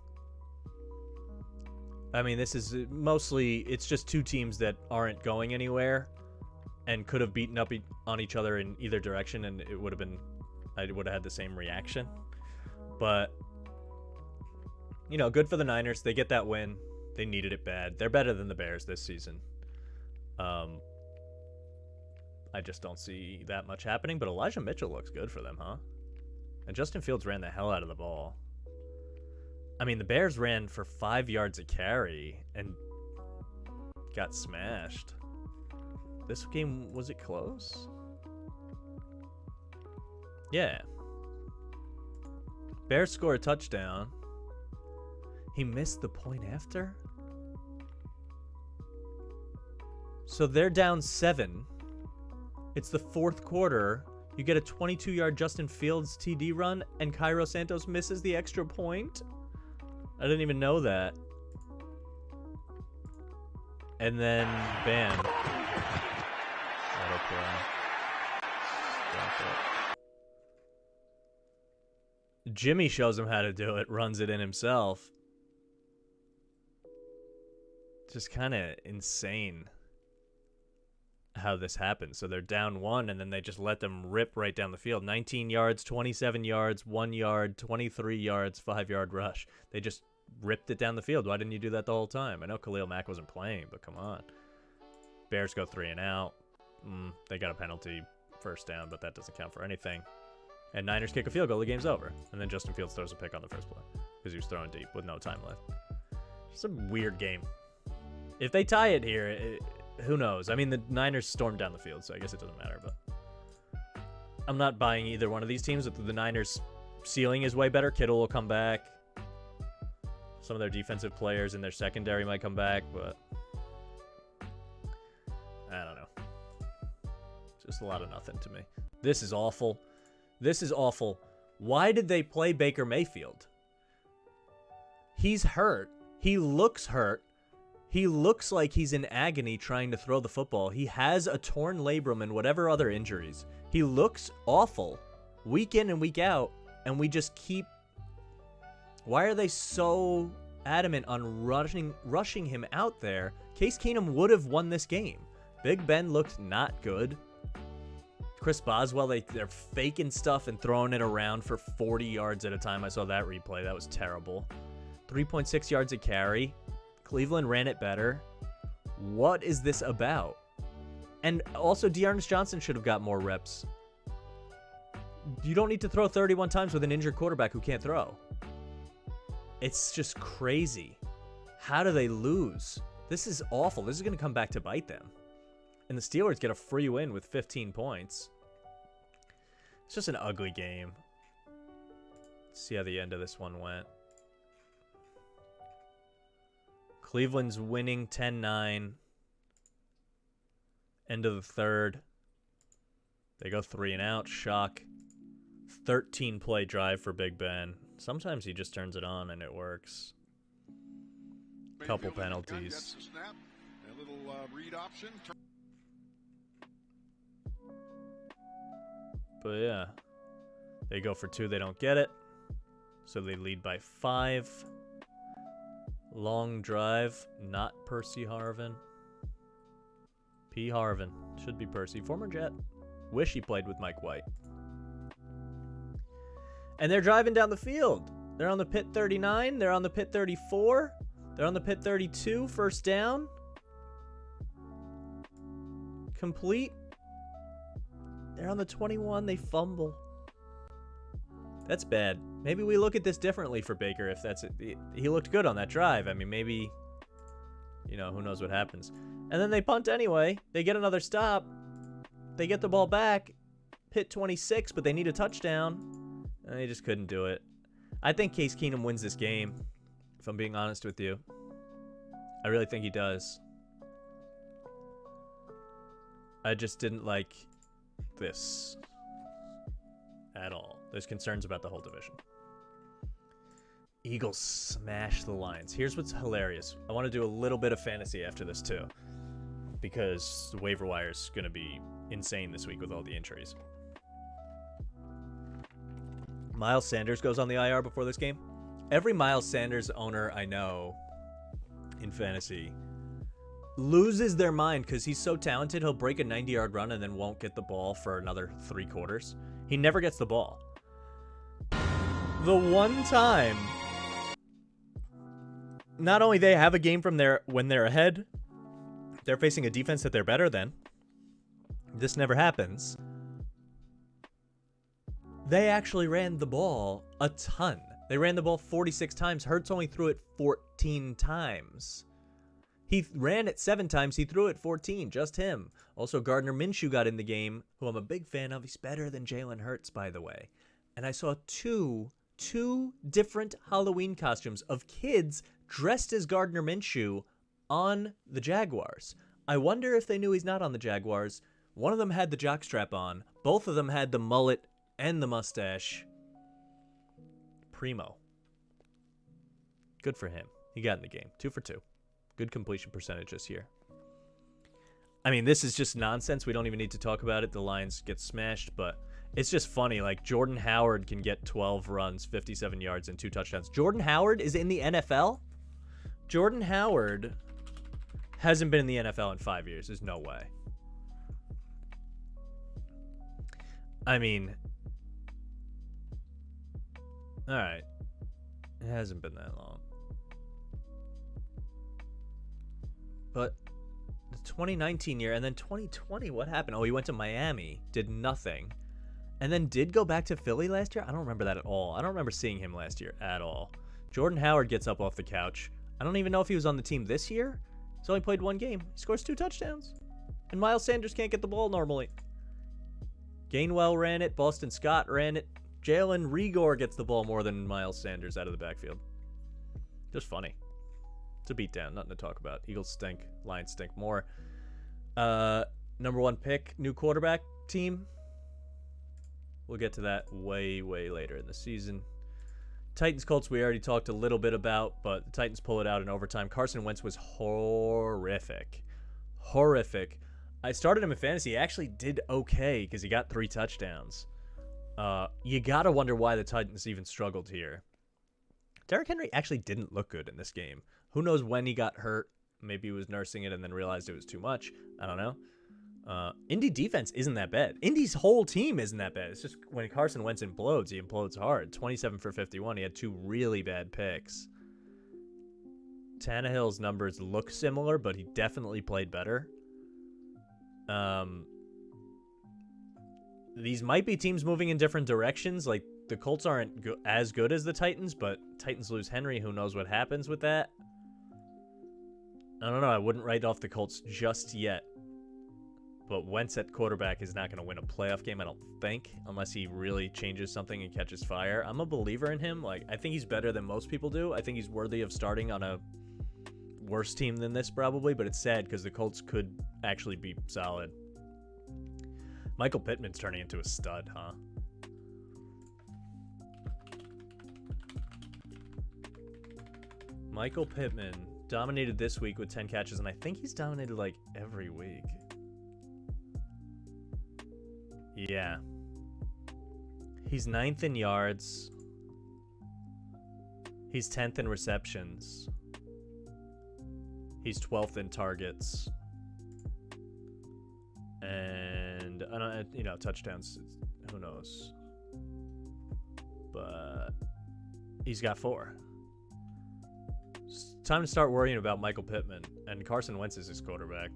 I mean, this is mostly, it's just two teams that aren't going anywhere. and could have beaten up on each other in either direction, and it would have been, I would have had the same reaction. But, you know, good for the Niners. They get that win. They needed it bad. They're better than the Bears this season. I just don't see that much happening, but Elijah Mitchell looks good for them, huh? And Justin Fields ran the hell out of the ball. I mean, the Bears ran for 5 yards a carry and got smashed. This game, was it close? Yeah. Bears score a touchdown. He missed the point after? So they're down 7. It's the fourth quarter. You get a 22-yard Justin Fields TD run, and Cairo Santos misses the extra point? I didn't even know that. And then, bam. Autoplay. Stop it. Jimmy shows him how to do it, runs it in himself. Just kind of insane how this happened. So they're down 1, and then they just let them rip right down the field. 19 yards, 27 yards, 1 yard, 23 yards, 5-yard rush. They just ripped it down the field. Why didn't you do that the whole time? I know Khalil Mack wasn't playing, but come on. Bears go 3 and out. They got a penalty, first down, but that doesn't count for anything. And Niners kick a field goal, the game's over. And then Justin Fields throws a pick on the first play because he was throwing deep with no time left. It's a weird game. If they tie it here, who knows? I mean, the Niners stormed down the field, so I guess it doesn't matter. But I'm not buying either one of these teams. The Niners' ceiling is way better. Kittle will come back. Some of their defensive players in their secondary might come back, but I don't know. Just a lot of nothing to me. This is awful. This is awful. Why did they play Baker Mayfield? He's hurt. He looks hurt. He looks like he's in agony trying to throw the football. He has a torn labrum and whatever other injuries. He looks awful week in and week out, and we just keep... Why are they so adamant on rushing him out there? Case Keenum would have won this game. Big Ben looked not good. Chris Boswell, they're faking stuff and throwing it around for 40 yards at a time. I saw that replay. That was terrible. 3.6 yards a carry. Cleveland ran it better. What is this about? And also, Dearness Johnson should have got more reps. You don't need to throw 31 times with an injured quarterback who can't throw. It's just crazy. How do they lose? This is awful. This is going to come back to bite them. And the Steelers get a free win with 15 points. It's just an ugly game. Let's see how the end of this one went. Cleveland's winning 10-9. End of the third. They go 3 and out. Shock. 13-play drive for Big Ben. Sometimes he just turns it on and it works. Couple penalties. A little read option. But yeah. They go for 2. They don't get it. So they lead by 5. Long drive. Not Percy Harvin. P. Harvin. Should be Percy. Former Jet. Wish he played with Mike White. And they're driving down the field. They're on the pit 39. They're on the pit 34. They're on the pit 32. First down. Complete. They're on the 21. They fumble. That's bad. Maybe we look at this differently for Baker if that's it. He looked good on that drive. I mean, maybe, you know, who knows what happens. And then they punt anyway. They get another stop. They get the ball back. Pit 26, but they need a touchdown. And they just couldn't do it. I think Case Keenum wins this game, if I'm being honest with you. I really think he does. I just didn't like this at all. There's concerns about the whole division. Eagles smash the Lions. Here's what's hilarious. I want to do a little bit of fantasy after this too, because the waiver wire is going to be insane this week with all the injuries. Miles Sanders goes on the IR before this game. Every Miles Sanders owner I know in fantasy loses their mind because he's so talented. He'll break a 90-yard run and then won't get the ball for another 3 quarters. He never gets the ball. The one time, not only they have a game from there when they're ahead, they're facing a defense that they're better than. This never happens. They actually ran the ball a ton. They ran the ball 46 times. Hurts only threw it 14 times. He ran it 7 times. He threw it 14. Just him. Also, Gardner Minshew got in the game, who I'm a big fan of. He's better than Jalen Hurts, by the way. And I saw two different Halloween costumes of kids dressed as Gardner Minshew on the Jaguars. I wonder if they knew he's not on the Jaguars. One of them had the jockstrap on. Both of them had the mullet and the mustache. Primo. Good for him. He got in the game. 2 for 2. Good completion percentage this year. I mean, this is just nonsense. We don't even need to talk about it. The Lions get smashed, but it's just funny. Like, Jordan Howard can get 12 runs, 57 yards, and 2 touchdowns. Jordan Howard is in the NFL? Jordan Howard hasn't been in the NFL in 5 years. There's no way. I mean, all right. It hasn't been that long. But the 2019 year and then 2020, what happened? Oh, he went to Miami, did nothing, and then did go back to Philly last year? I don't remember that at all. I don't remember seeing him last year at all. Jordan Howard gets up off the couch. I don't even know if he was on the team this year. He's only played 1 game. He scores 2 touchdowns. And Miles Sanders can't get the ball normally. Gainwell ran it. Boston Scott ran it. Jalen Reagor gets the ball more than Miles Sanders out of the backfield. Just funny. It's a beatdown. Nothing to talk about. Eagles stink. Lions stink more. Number 1 pick. New quarterback team. We'll get to that way, way later in the season. Titans Colts we already talked a little bit about, but the Titans pull it out in overtime. Carson Wentz was horrific. I started him in fantasy. He actually did okay because he got 3 touchdowns. You got to wonder why the Titans even struggled here. Derrick Henry actually didn't look good in this game. Who knows when he got hurt? Maybe he was nursing it and then realized it was too much. I don't know. Indy defense isn't that bad. Indy's whole team isn't that bad. It's just when Carson Wentz implodes, he implodes hard. 27 for 51. He had 2 really bad picks. Tannehill's numbers look similar, but he definitely played better. These might be teams moving in different directions. Like, the Colts aren't as good as the Titans, but Titans lose Henry. Who knows what happens with that? I don't know. I wouldn't write off the Colts just yet. But Wentz at quarterback is not going to win a playoff game, I don't think, unless he really changes something and catches fire. I'm a believer in him. Like, I think he's better than most people do. I think he's worthy of starting on a worse team than this, probably, but it's sad because the Colts could actually be solid. Michael Pittman's turning into a stud, huh? Michael Pittman dominated this week with 10 catches, and I think he's dominated, like, every week. Yeah. He's 9th in yards. He's 10th in receptions. He's 12th in targets. And, touchdowns, who knows. But he's got 4. It's time to start worrying about Michael Pittman. And Carson Wentz is his quarterback.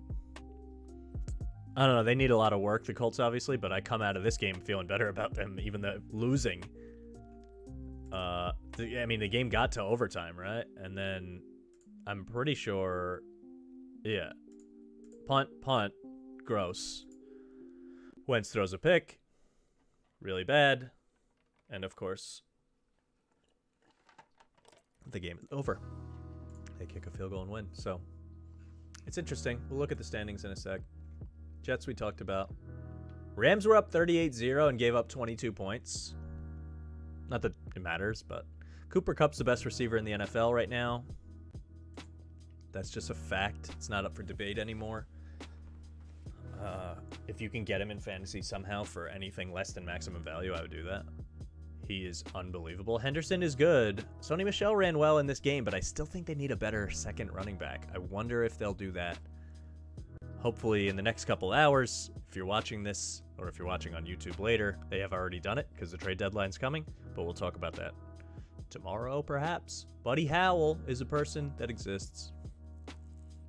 I don't know. They need a lot of work, the Colts, obviously, but I come out of this game feeling better about them, even though losing. The game got to overtime, right? And then I'm pretty sure, yeah. Punt, gross. Wentz throws a pick, really bad. And, of course, the game is over. They kick a field goal and win. So, it's interesting. We'll look at the standings in a sec. Jets we talked about. Rams were up 38-0 and gave up 22 points. Not that it matters, but Cooper Kupp's the best receiver in the NFL right now. That's just a fact. It's not up for debate anymore. If you can get him in fantasy somehow for anything less than maximum value, I would do that. He is unbelievable. Henderson is good. Sony Michel ran well in this game, but I still think they need a better second running back. I wonder if they'll do that. hopefully in the next couple hours, if you're watching this or if you're watching on YouTube later, they have already done it because the trade deadline's coming, but we'll talk about that tomorrow perhaps. Buddy Howell is a person that exists.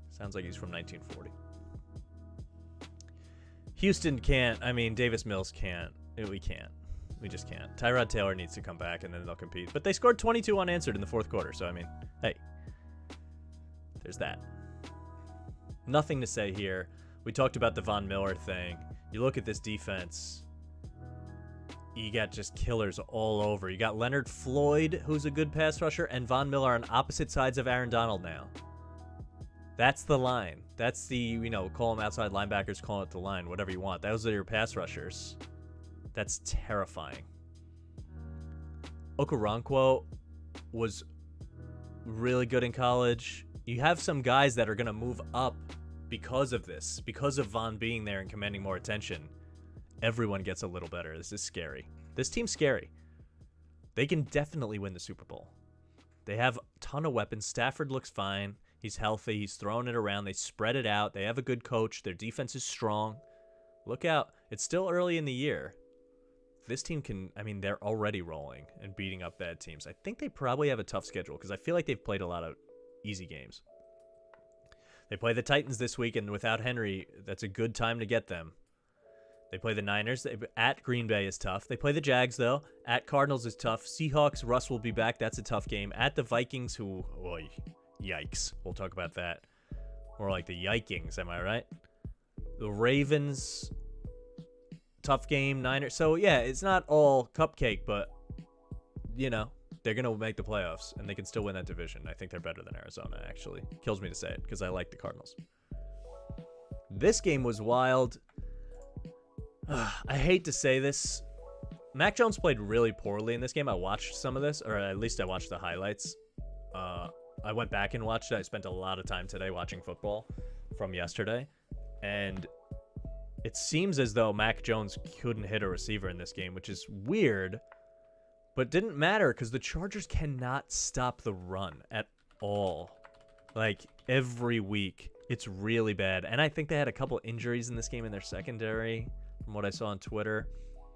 Sounds like he's from 1940. Houston can't. I mean, Davis Mills can't. We can't. We just can't. Tyrod Taylor needs to come back, and then they'll compete. But they scored 22 unanswered in the fourth quarter, so, I mean, hey. There's that. Nothing to say here. We talked about the Von Miller thing. You look at this defense. You got just killers all over. You got Leonard Floyd, who's a good pass rusher, and Von Miller on opposite sides of Aaron Donald now. That's the line. That's the, call them outside linebackers, call it the line, whatever you want. Those are your pass rushers. That's terrifying. Okoronkwo was really good in college. You have some guys that are going to move up because of this, because of Von being there and commanding more attention. Everyone gets a little better. This is scary. This team's scary. They can definitely win the Super Bowl. They have a ton of weapons. Stafford looks fine. He's healthy. He's throwing it around. They spread it out. They have a good coach. Their defense is strong. Look out. It's still early in the year. This team can, they're already rolling and beating up bad teams. I think they probably have a tough schedule because I feel like they've played a lot of easy games. They play the Titans this week, and without Henry, that's a good time to get them. They play the Niners. At Green Bay is tough. They play the Jags, though. At Cardinals is tough. Seahawks, Russ will be back. That's a tough game. At the Vikings, who, boy, yikes. We'll talk about that. More like the Yikings, am I right? The Ravens, tough game. Niners. So, yeah, it's not all cupcake, but, they're going to make the playoffs, and they can still win that division. I think they're better than Arizona, actually. Kills me to say it, because I like the Cardinals. This game was wild. I hate to say this. Mac Jones played really poorly in this game. I watched some of this, or at least I watched the highlights. I went back and watched it. I spent a lot of time today watching football from yesterday, and it seems as though Mac Jones couldn't hit a receiver in this game, which is weird, but didn't matter because the Chargers cannot stop the run at all. Like, every week, it's really bad. And I think they had a couple injuries in this game in their secondary, from what I saw on Twitter.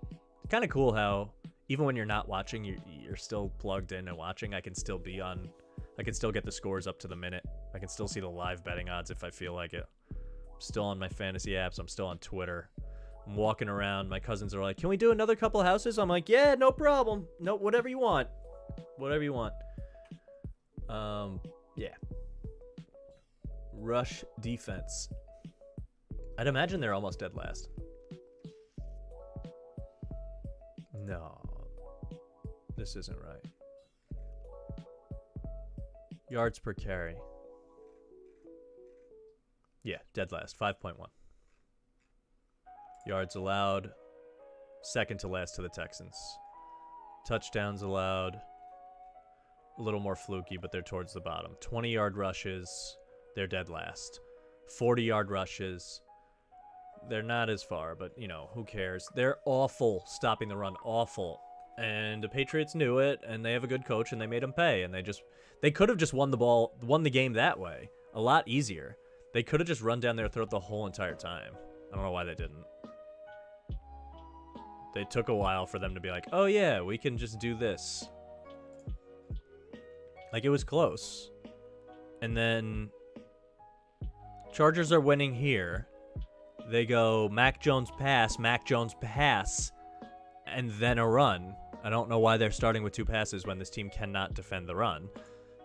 It's kind of cool how, even when you're not watching, you're still plugged in and watching. I can still get the scores up to the minute. I can still see the live betting odds if I feel like it. I'm still on my fantasy apps. I'm still on Twitter. I'm walking around. My cousins are like, can we do another couple houses? I'm like, yeah, no problem. No, whatever you want. Whatever you want. Yeah. Rush defense. I'd imagine they're almost dead last. No. This isn't right. Yards per carry. Yeah, dead last. 5.1. Yards allowed. Second to last to the Texans. Touchdowns allowed. A little more fluky, but they're towards the bottom. 20-yard rushes. They're dead last. 40-yard rushes. They're not as far, but, who cares? They're awful stopping the run. Awful. And the Patriots knew it, and they have a good coach, and they made them pay. And they could have just won the game that way. A lot easier. They could have just run down their throat the whole entire time. I don't know why they didn't. They took a while for them to be like, oh yeah, we can just do this. Like, it was close. And then Chargers are winning here. They go Mac Jones pass, and then a run. I don't know why they're starting with two passes when this team cannot defend the run.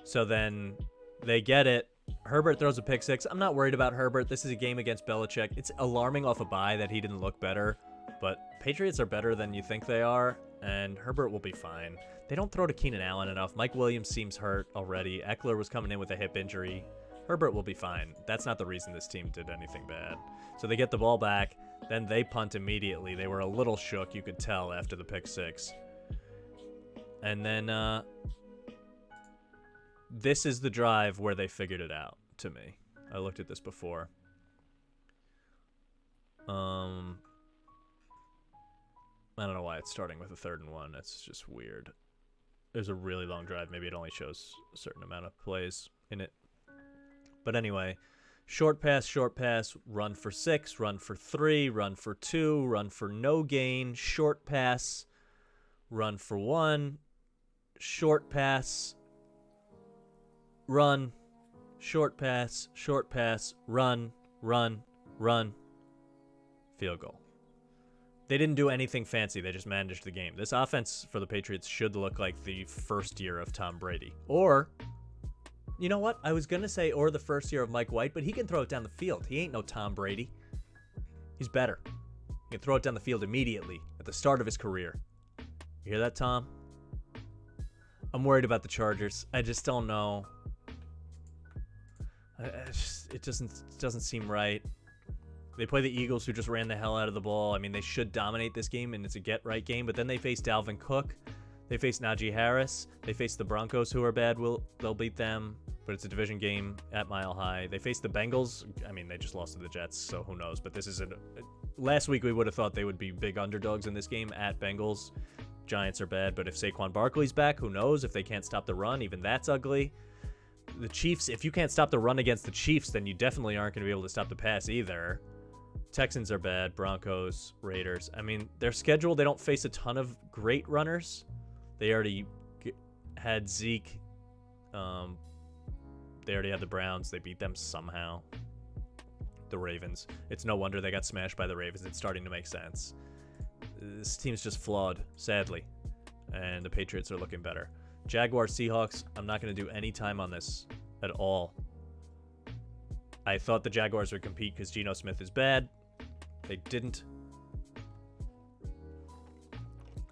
So then they get it. Herbert throws a pick six. I'm not worried about Herbert. This is a game against Belichick. It's alarming off a bye that he didn't look better, but Patriots are better than you think they are, and Herbert will be fine. They don't throw to Keenan Allen enough. Mike Williams seems hurt already. Eckler was coming in with a hip injury. Herbert will be fine. That's not the reason this team did anything bad. So they get the ball back. Then they punt immediately. They were a little shook, you could tell, after the pick six. And then this is the drive where they figured it out to me. I looked at this before. I don't know why it's starting with a 3rd and 1. That's just weird. There's a really long drive. Maybe it only shows a certain amount of plays in it. But anyway, Short pass, run for 6, run for 3, run for 2, run for no gain, short pass, run for 1, short pass, run, short pass, run, field goal. They didn't do anything fancy. They just managed the game. This offense for the Patriots should look like the first year of Tom Brady. Or, you know what? I was going to say, or the first year of Mike White, but he can throw it down the field. He ain't no Tom Brady. He's better. He can throw it down the field immediately at the start of his career. You hear that, Tom? I'm worried about the Chargers. I just don't know. It doesn't seem right. They play the Eagles, who just ran the hell out of the ball. I mean, they should dominate this game, and it's a get-right game. But then they face Dalvin Cook. They face Najee Harris. They face the Broncos, who are bad. They'll beat them, but it's a division game at Mile High. They face the Bengals. I mean, they just lost to the Jets, so who knows? But this is last week we would have thought they would be big underdogs in this game at Bengals. Giants are bad, but if Saquon Barkley's back, who knows? If they can't stop the run, even that's ugly. The Chiefs, if you can't stop the run against the Chiefs, then you definitely aren't going to be able to stop the pass either. Texans are bad. Broncos, Raiders. I mean, their schedule, they don't face a ton of great runners. They already had Zeke. They already had the Browns. They beat them somehow. The Ravens. It's no wonder they got smashed by the Ravens. It's starting to make sense. This team's just flawed, sadly. And the Patriots are looking better. Jaguars, Seahawks. I'm not going to do any time on this at all. I thought the Jaguars would compete because Geno Smith is bad. They didn't.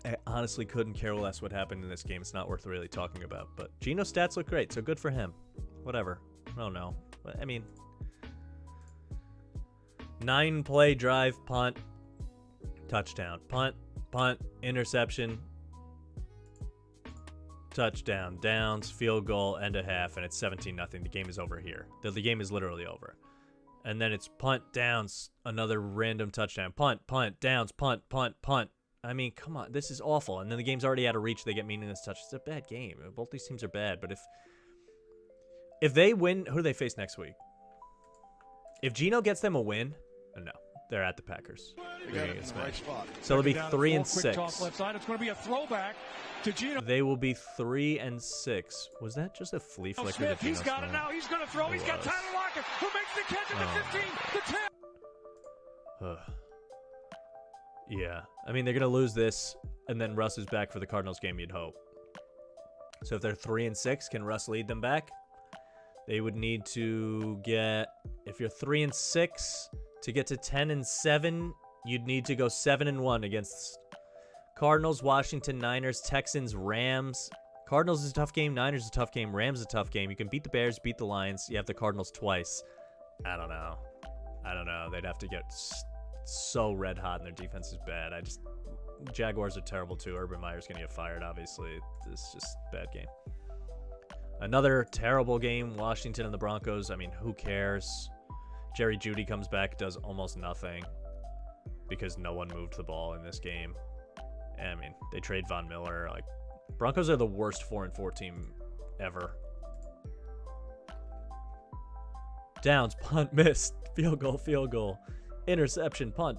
I honestly couldn't care less what happened in this game. It's not worth really talking about. But Geno's stats look great, so good for him. Whatever. I don't know. I mean, 9-play drive, punt, touchdown. Punt, interception, touchdown, downs, field goal, end of half, and it's 17-0. The game is over here. The game is literally over. And then it's punt, downs, another random touchdown. Punt, downs, punt. I mean, come on. This is awful. And then the game's already out of reach. They get meaningless touches. It's a bad game. Both these teams are bad. But if they win, who do they face next week? If Geno gets them a win, no. They're at the Packers. So it'll be 3-6. Left side. It's going to be a throwback to Geno. They will be 3-6. Was that just a flea flicker? Smith, he's got it now. He's going to throw. He's got Tyler Lockett, who makes the catch at the 15, the 10. Yeah. I mean, they're going to lose this, and then Russ is back for the Cardinals game, you'd hope. So if they're 3-6, can Russ lead them back? They would need to get, if you're 3-6, to get to 10-7, you'd need to go 7-1 against Cardinals, Washington, Niners, Texans, Rams. Cardinals is a tough game. Niners is a tough game. Rams is a tough game. You can beat the Bears, beat the Lions. You have the Cardinals twice. I don't know. They'd have to get so red hot, and their defense is bad. Jaguars are terrible too. Urban Meyer's going to get fired, obviously. It's just a bad game. Another terrible game, Washington and the Broncos. I mean, who cares? Jerry Jeudy comes back, does almost nothing because no one moved the ball in this game. I mean, they trade Von Miller. Like, Broncos are the worst 4-4 team ever. Downs, punt, missed, field goal, interception, punt,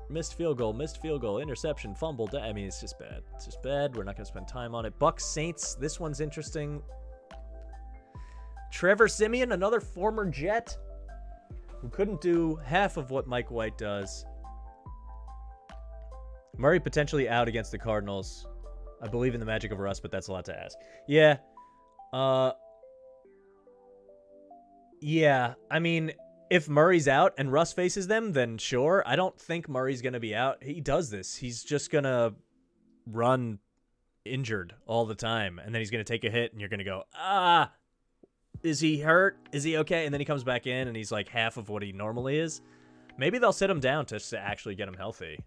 missed field goal, interception, fumble. I mean, it's just bad. It's just bad. We're not going to spend time on it. Bucs, Saints. This one's interesting. Trevor Simeon, another former Jet who couldn't do half of what Mike White does. Murray potentially out against the Cardinals. I believe in the magic of Russ, but that's a lot to ask. Yeah. Yeah. I mean, if Murray's out and Russ faces them, then sure. I don't think Murray's going to be out. He does this. He's just going to run injured all the time. And then he's going to take a hit and you're going to go, is he hurt? Is he okay? And then he comes back in and he's like half of what he normally is. Maybe they'll sit him down to actually get him healthy.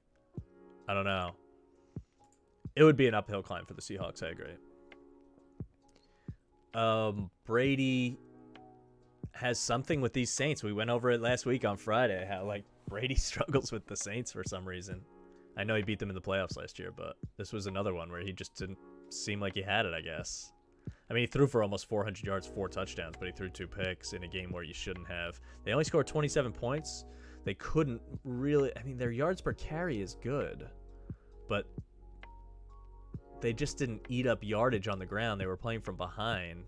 I don't know. It would be an uphill climb for the Seahawks, I agree. Brady has something with these Saints. We went over it last week on Friday, how like Brady struggles with the Saints for some reason. I know he beat them in the playoffs last year, but this was another one where he just didn't seem like he had it, I guess. I mean, he threw for almost 400 yards, 4 touchdowns, but he threw 2 picks in a game where you shouldn't have. They only scored 27 points. They couldn't really... I mean, their yards per carry is good, but they just didn't eat up yardage on the ground. They were playing from behind.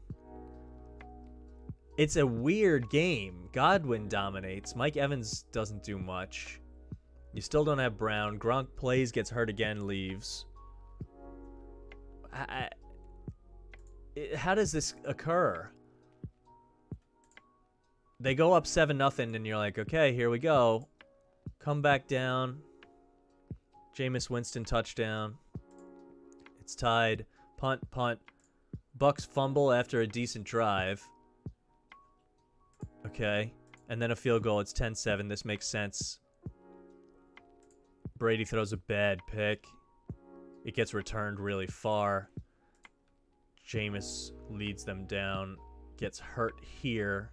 It's a weird game. Godwin dominates. Mike Evans doesn't do much. You still don't have Brown. Gronk plays, gets hurt again, leaves. How does this occur? They go up 7-0, and you're like, okay, here we go. Come back down. Jameis Winston touchdown. It's tied. Punt. Bucks fumble after a decent drive. Okay. And then a field goal. It's 10-7. This makes sense. Brady throws a bad pick. It gets returned really far. Jameis leads them down. Gets hurt here.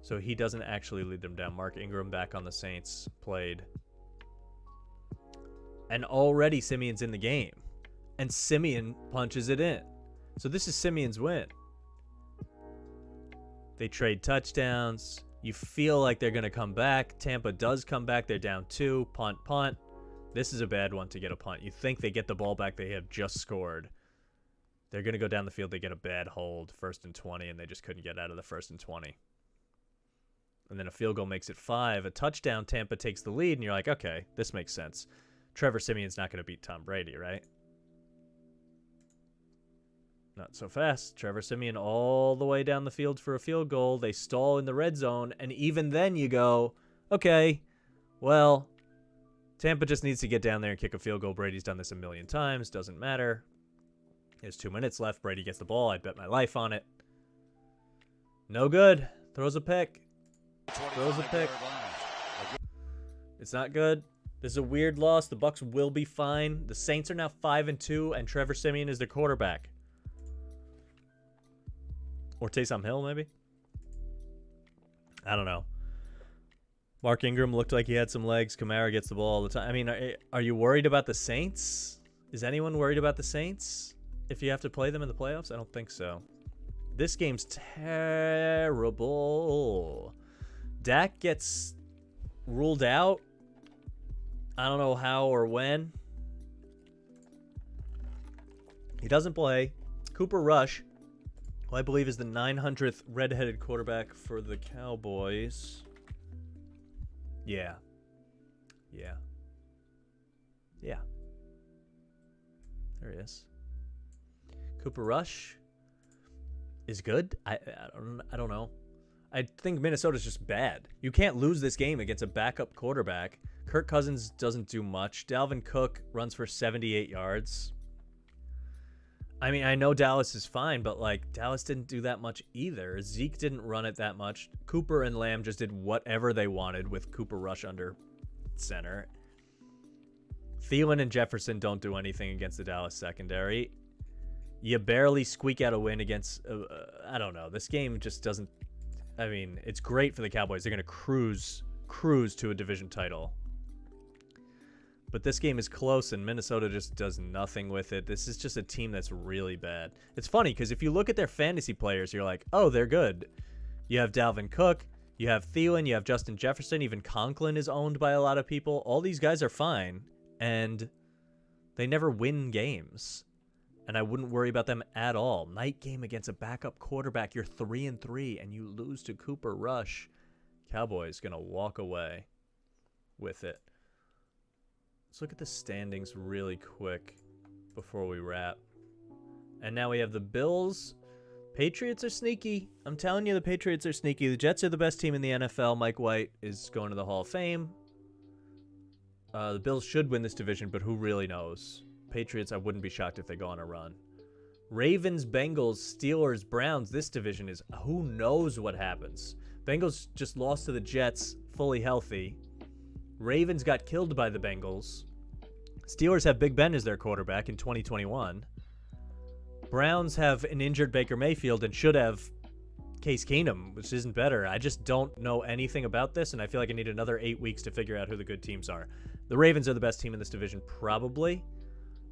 So he doesn't actually lead them down. Mark Ingram back on the Saints played. And already Simeon's in the game. And Simeon punches it in. So this is Simeon's win. They trade touchdowns. You feel like they're going to come back. Tampa does come back. They're down 2. Punt. This is a bad one to get a punt. You think they get the ball back. They have just scored. They're going to go down the field. They get a bad hold. 1st and 20, and they just couldn't get out of the 1st and 20. And then a field goal makes it 5. A touchdown, Tampa takes the lead, and you're like, okay, this makes sense. Trevor Simeon's not going to beat Tom Brady, right? Not so fast. Trevor Simeon all the way down the field for a field goal. They stall in the red zone, and even then you go, okay, well, Tampa just needs to get down there and kick a field goal. Brady's done this a million times. Doesn't matter. There's 2 minutes left. Brady gets the ball. I'd bet my life on it. No good. Throws a pick. It's not good. This is a weird loss. The Bucks will be fine. The Saints are now 5-2, and Trevor Simeon is their quarterback. Or Taysom Hill, maybe? I don't know. Mark Ingram looked like he had some legs. Kamara gets the ball all the time. I mean, are you worried about the Saints? Is anyone worried about the Saints if you have to play them in the playoffs? I don't think so. This game's terrible. Dak gets ruled out. I don't know how or when. He doesn't play. Cooper Rush, who I believe is the 900th redheaded quarterback for the Cowboys. Yeah. There he is. Cooper Rush is good. I don't know. I think Minnesota's just bad. You can't lose this game against a backup quarterback. Kirk Cousins doesn't do much. Dalvin Cook runs for 78 yards. I mean, I know Dallas is fine, but, like, Dallas didn't do that much either. Zeke didn't run it that much. Cooper and Lamb just did whatever they wanted with Cooper Rush under center. Thielen and Jefferson don't do anything against the Dallas secondary. You barely squeak out a win against, I don't know. This game just doesn't, I mean, it's great for the Cowboys. They're going to cruise to a division title. But this game is close, and Minnesota just does nothing with it. This is just a team that's really bad. It's funny, because if you look at their fantasy players, you're like, oh, they're good. You have Dalvin Cook, you have Thielen, you have Justin Jefferson, even Conklin is owned by a lot of people. All these guys are fine, and they never win games. And I wouldn't worry about them at all. Night game against a backup quarterback, you're 3-3, and you lose to Cooper Rush. Cowboys going to walk away with it. Let's look at the standings really quick before we wrap. And now we have the Bills. Patriots are sneaky. I'm telling you, the Patriots are sneaky. The Jets are the best team in the NFL. Mike White is going to the Hall of Fame. The Bills should win this division, but who really knows? Patriots, I wouldn't be shocked if they go on a run. Ravens, Bengals, Steelers, Browns. This division is who knows what happens. Bengals just lost to the Jets fully healthy. Ravens got killed by the Bengals. Steelers have Big Ben as their quarterback in 2021. Browns have an injured Baker Mayfield and should have Case Keenum, which isn't better. I just don't know anything about this, and I feel like I need another 8 weeks to figure out who the good teams are. The Ravens are the best team in this division, probably.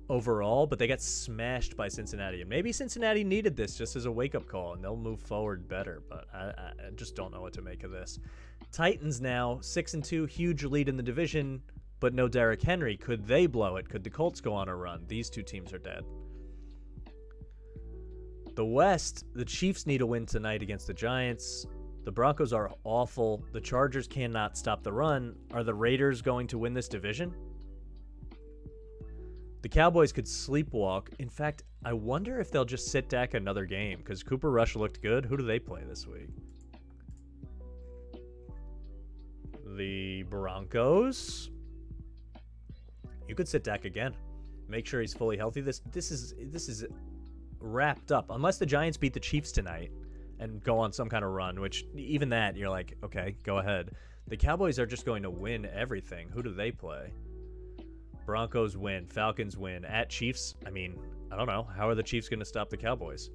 overall, but they got smashed by Cincinnati. And maybe Cincinnati needed this just as a wake-up call, and they'll move forward better, but I just don't know what to make of this. Titans now, 6-2, huge lead in the division, but no Derrick Henry. Could they blow it? Could the Colts go on a run? These two teams are dead. The West, the Chiefs need a win tonight against the Giants. The Broncos are awful. The Chargers cannot stop the run. Are the Raiders going to win this division? The Cowboys could sleepwalk. In fact, I wonder if they'll just sit Dak another game because Cooper Rush looked good. Who do they play this week? The Broncos. You could sit Dak again. Make sure he's fully healthy. This is wrapped up. Unless the Giants beat the Chiefs tonight and go on some kind of run, which even that, you're like, okay, go ahead. The Cowboys are just going to win everything. Who do they play? Broncos win. Falcons win. At Chiefs, I mean, I don't know. How are the Chiefs going to stop the Cowboys?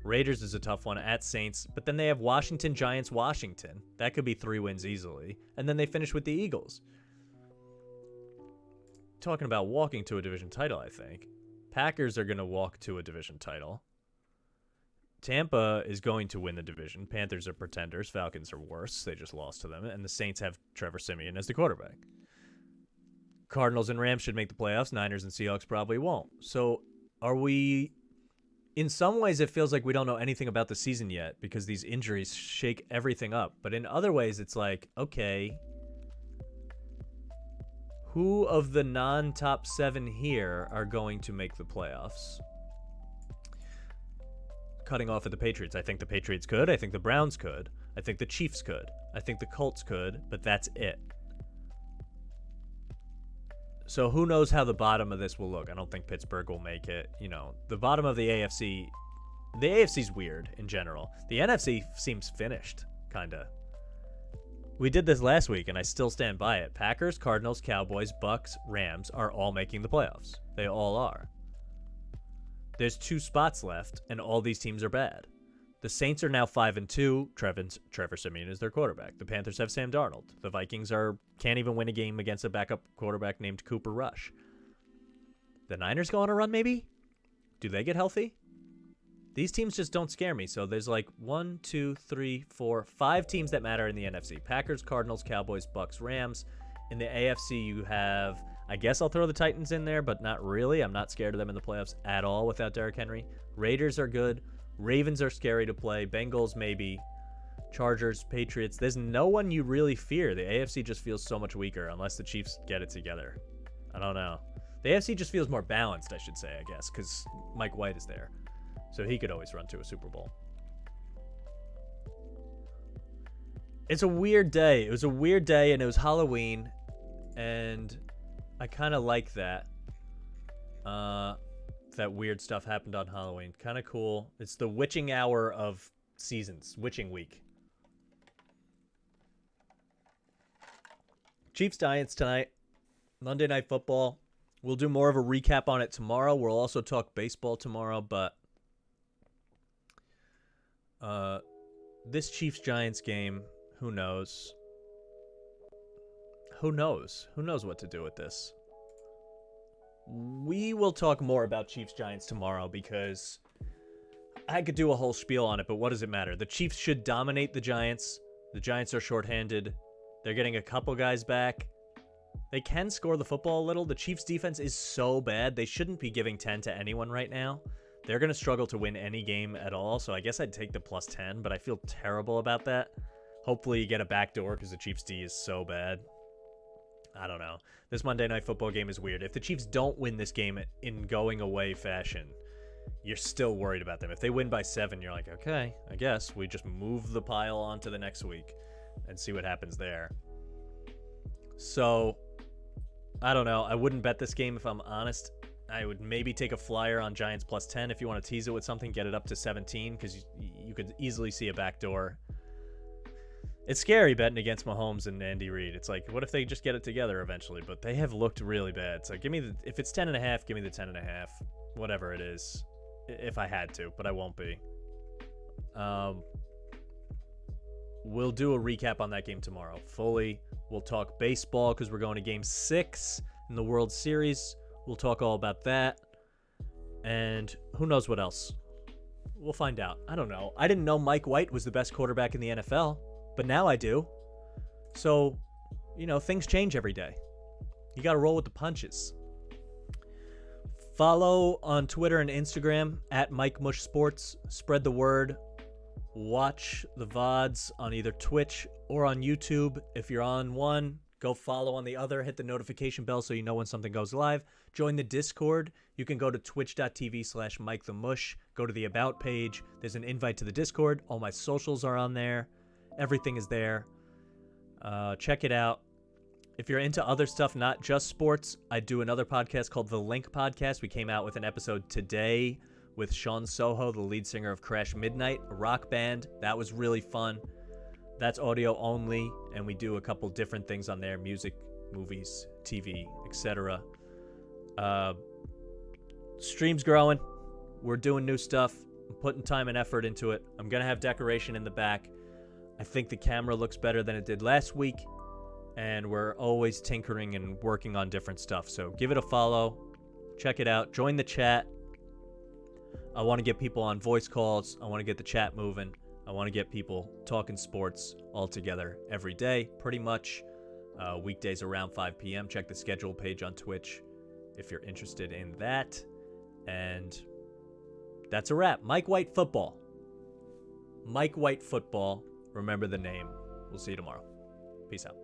Raiders is a tough one. At Saints. But then they have Washington, Giants, Washington. That could be 3 wins easily. And then they finish with the Eagles. Talking about walking to a division title, I think. Packers are going to walk to a division title. Tampa is going to win the division. Panthers are pretenders. Falcons are worse. They just lost to them. And the Saints have Trevor Simeon as the quarterback. Cardinals and Rams should make the playoffs. Niners and Seahawks probably won't. So are we... In some ways, it feels like we don't know anything about the season yet because these injuries shake everything up. But in other ways, it's like, okay, who of the non-top 7 here are going to make the playoffs? Cutting off at the Patriots. I think the Patriots could. I think the Browns could. I think the Chiefs could. I think the Colts could. But that's it. So who knows how the bottom of this will look. I don't think Pittsburgh will make it. You know, the bottom of the AFC's weird in general. The NFC seems finished, kind of. We did this last week, and I still stand by it. Packers, Cardinals, Cowboys, Bucks, Rams are all making the playoffs. They all are. There's 2 spots left, and all these teams are bad. The Saints are now 5-2. Trevor Simeon is their quarterback. The Panthers have Sam Darnold. The Vikings can't even win a game against a backup quarterback named Cooper Rush. The Niners go on a run, maybe? Do they get healthy? These teams just don't scare me. So there's like 1, 2, 3, 4, 5 teams that matter in the NFC. Packers, Cardinals, Cowboys, Bucks, Rams. In the AFC, you have... I guess I'll throw the Titans in there, but not really. I'm not scared of them in the playoffs at all without Derrick Henry. Raiders are good. Ravens are scary to play. Bengals, maybe. Chargers, Patriots. There's no one you really fear. The AFC just feels so much weaker unless the Chiefs get it together. I don't know. The AFC just feels more balanced, I should say, I guess, because Mike White is there. So he could always run to a Super Bowl. It's a weird day. It was a weird day, and it was Halloween, and I kind of like that. That weird stuff happened on Halloween. Kind of cool. It's the witching hour of seasons. Witching week. Chiefs Giants tonight. Monday Night Football. We'll do more of a recap on it tomorrow. We'll also talk baseball tomorrow, but this Chiefs Giants game, who knows? Who knows? Who knows what to do with this? We will talk more about Chiefs-Giants tomorrow because I could do a whole spiel on it, but what does it matter? The Chiefs should dominate the Giants. The Giants are shorthanded. They're getting a couple guys back. They can score the football a little. The Chiefs' defense is so bad. They shouldn't be giving 10 to anyone right now. They're going to struggle to win any game at all, so I guess I'd take the plus 10, but I feel terrible about that. Hopefully you get a backdoor because the Chiefs' D is so bad. I don't know. This Monday Night Football game is weird. If the Chiefs don't win this game in going away fashion, you're still worried about them. If they win by 7, you're like, okay, I guess we just move the pile on to the next week and see what happens there. So, I don't know. I wouldn't bet this game if I'm honest. I would maybe take a flyer on Giants plus 10 if you want to tease it with something, get it up to 17 because you could easily see a backdoor. It's scary betting against Mahomes and Andy Reid. It's like, what if they just get it together eventually? But they have looked really bad. So if it's 10.5, give me the 10.5, whatever it is, if I had to, but I won't be. We'll do a recap on that game tomorrow. Fully. We'll talk baseball because we're going to Game 6 in the World Series. We'll talk all about that. And who knows what else. We'll find out. I don't know. I didn't know Mike White was the best quarterback in the NFL, but now I do. So, things change every day. You got to roll with the punches. Follow on Twitter and Instagram at Mike Mush Sports. Spread the word. Watch the VODs on either Twitch or on YouTube. If you're on one, go follow on the other. Hit the notification bell so you know when something goes live. Join the Discord. You can go to twitch.tv/MikeTheMush. Go to the About page. There's an invite to the Discord. All my socials are on there. Everything is there. Check it out. If you're into other stuff, not just sports, I do another podcast called The Link Podcast. We came out with an episode today with Sean Soho, the lead singer of Crash Midnight, a rock band. That was really fun. That's audio only, and we do a couple different things on there, music, movies, TV, etc. Stream's growing. We're doing new stuff. I'm putting time and effort into it. I'm going to have decoration in the back. I think the camera looks better than it did last week, and we're always tinkering and working on different stuff. So give it a follow. Check it out. Join the chat. I want to get people on voice calls. I want to get the chat moving. I want to get people talking sports all together every day, pretty much. Weekdays around 5 p.m. Check the schedule page on Twitch if you're interested in that. And that's a wrap. Mike White football. Mike White football. Remember the name. We'll see you tomorrow. Peace out.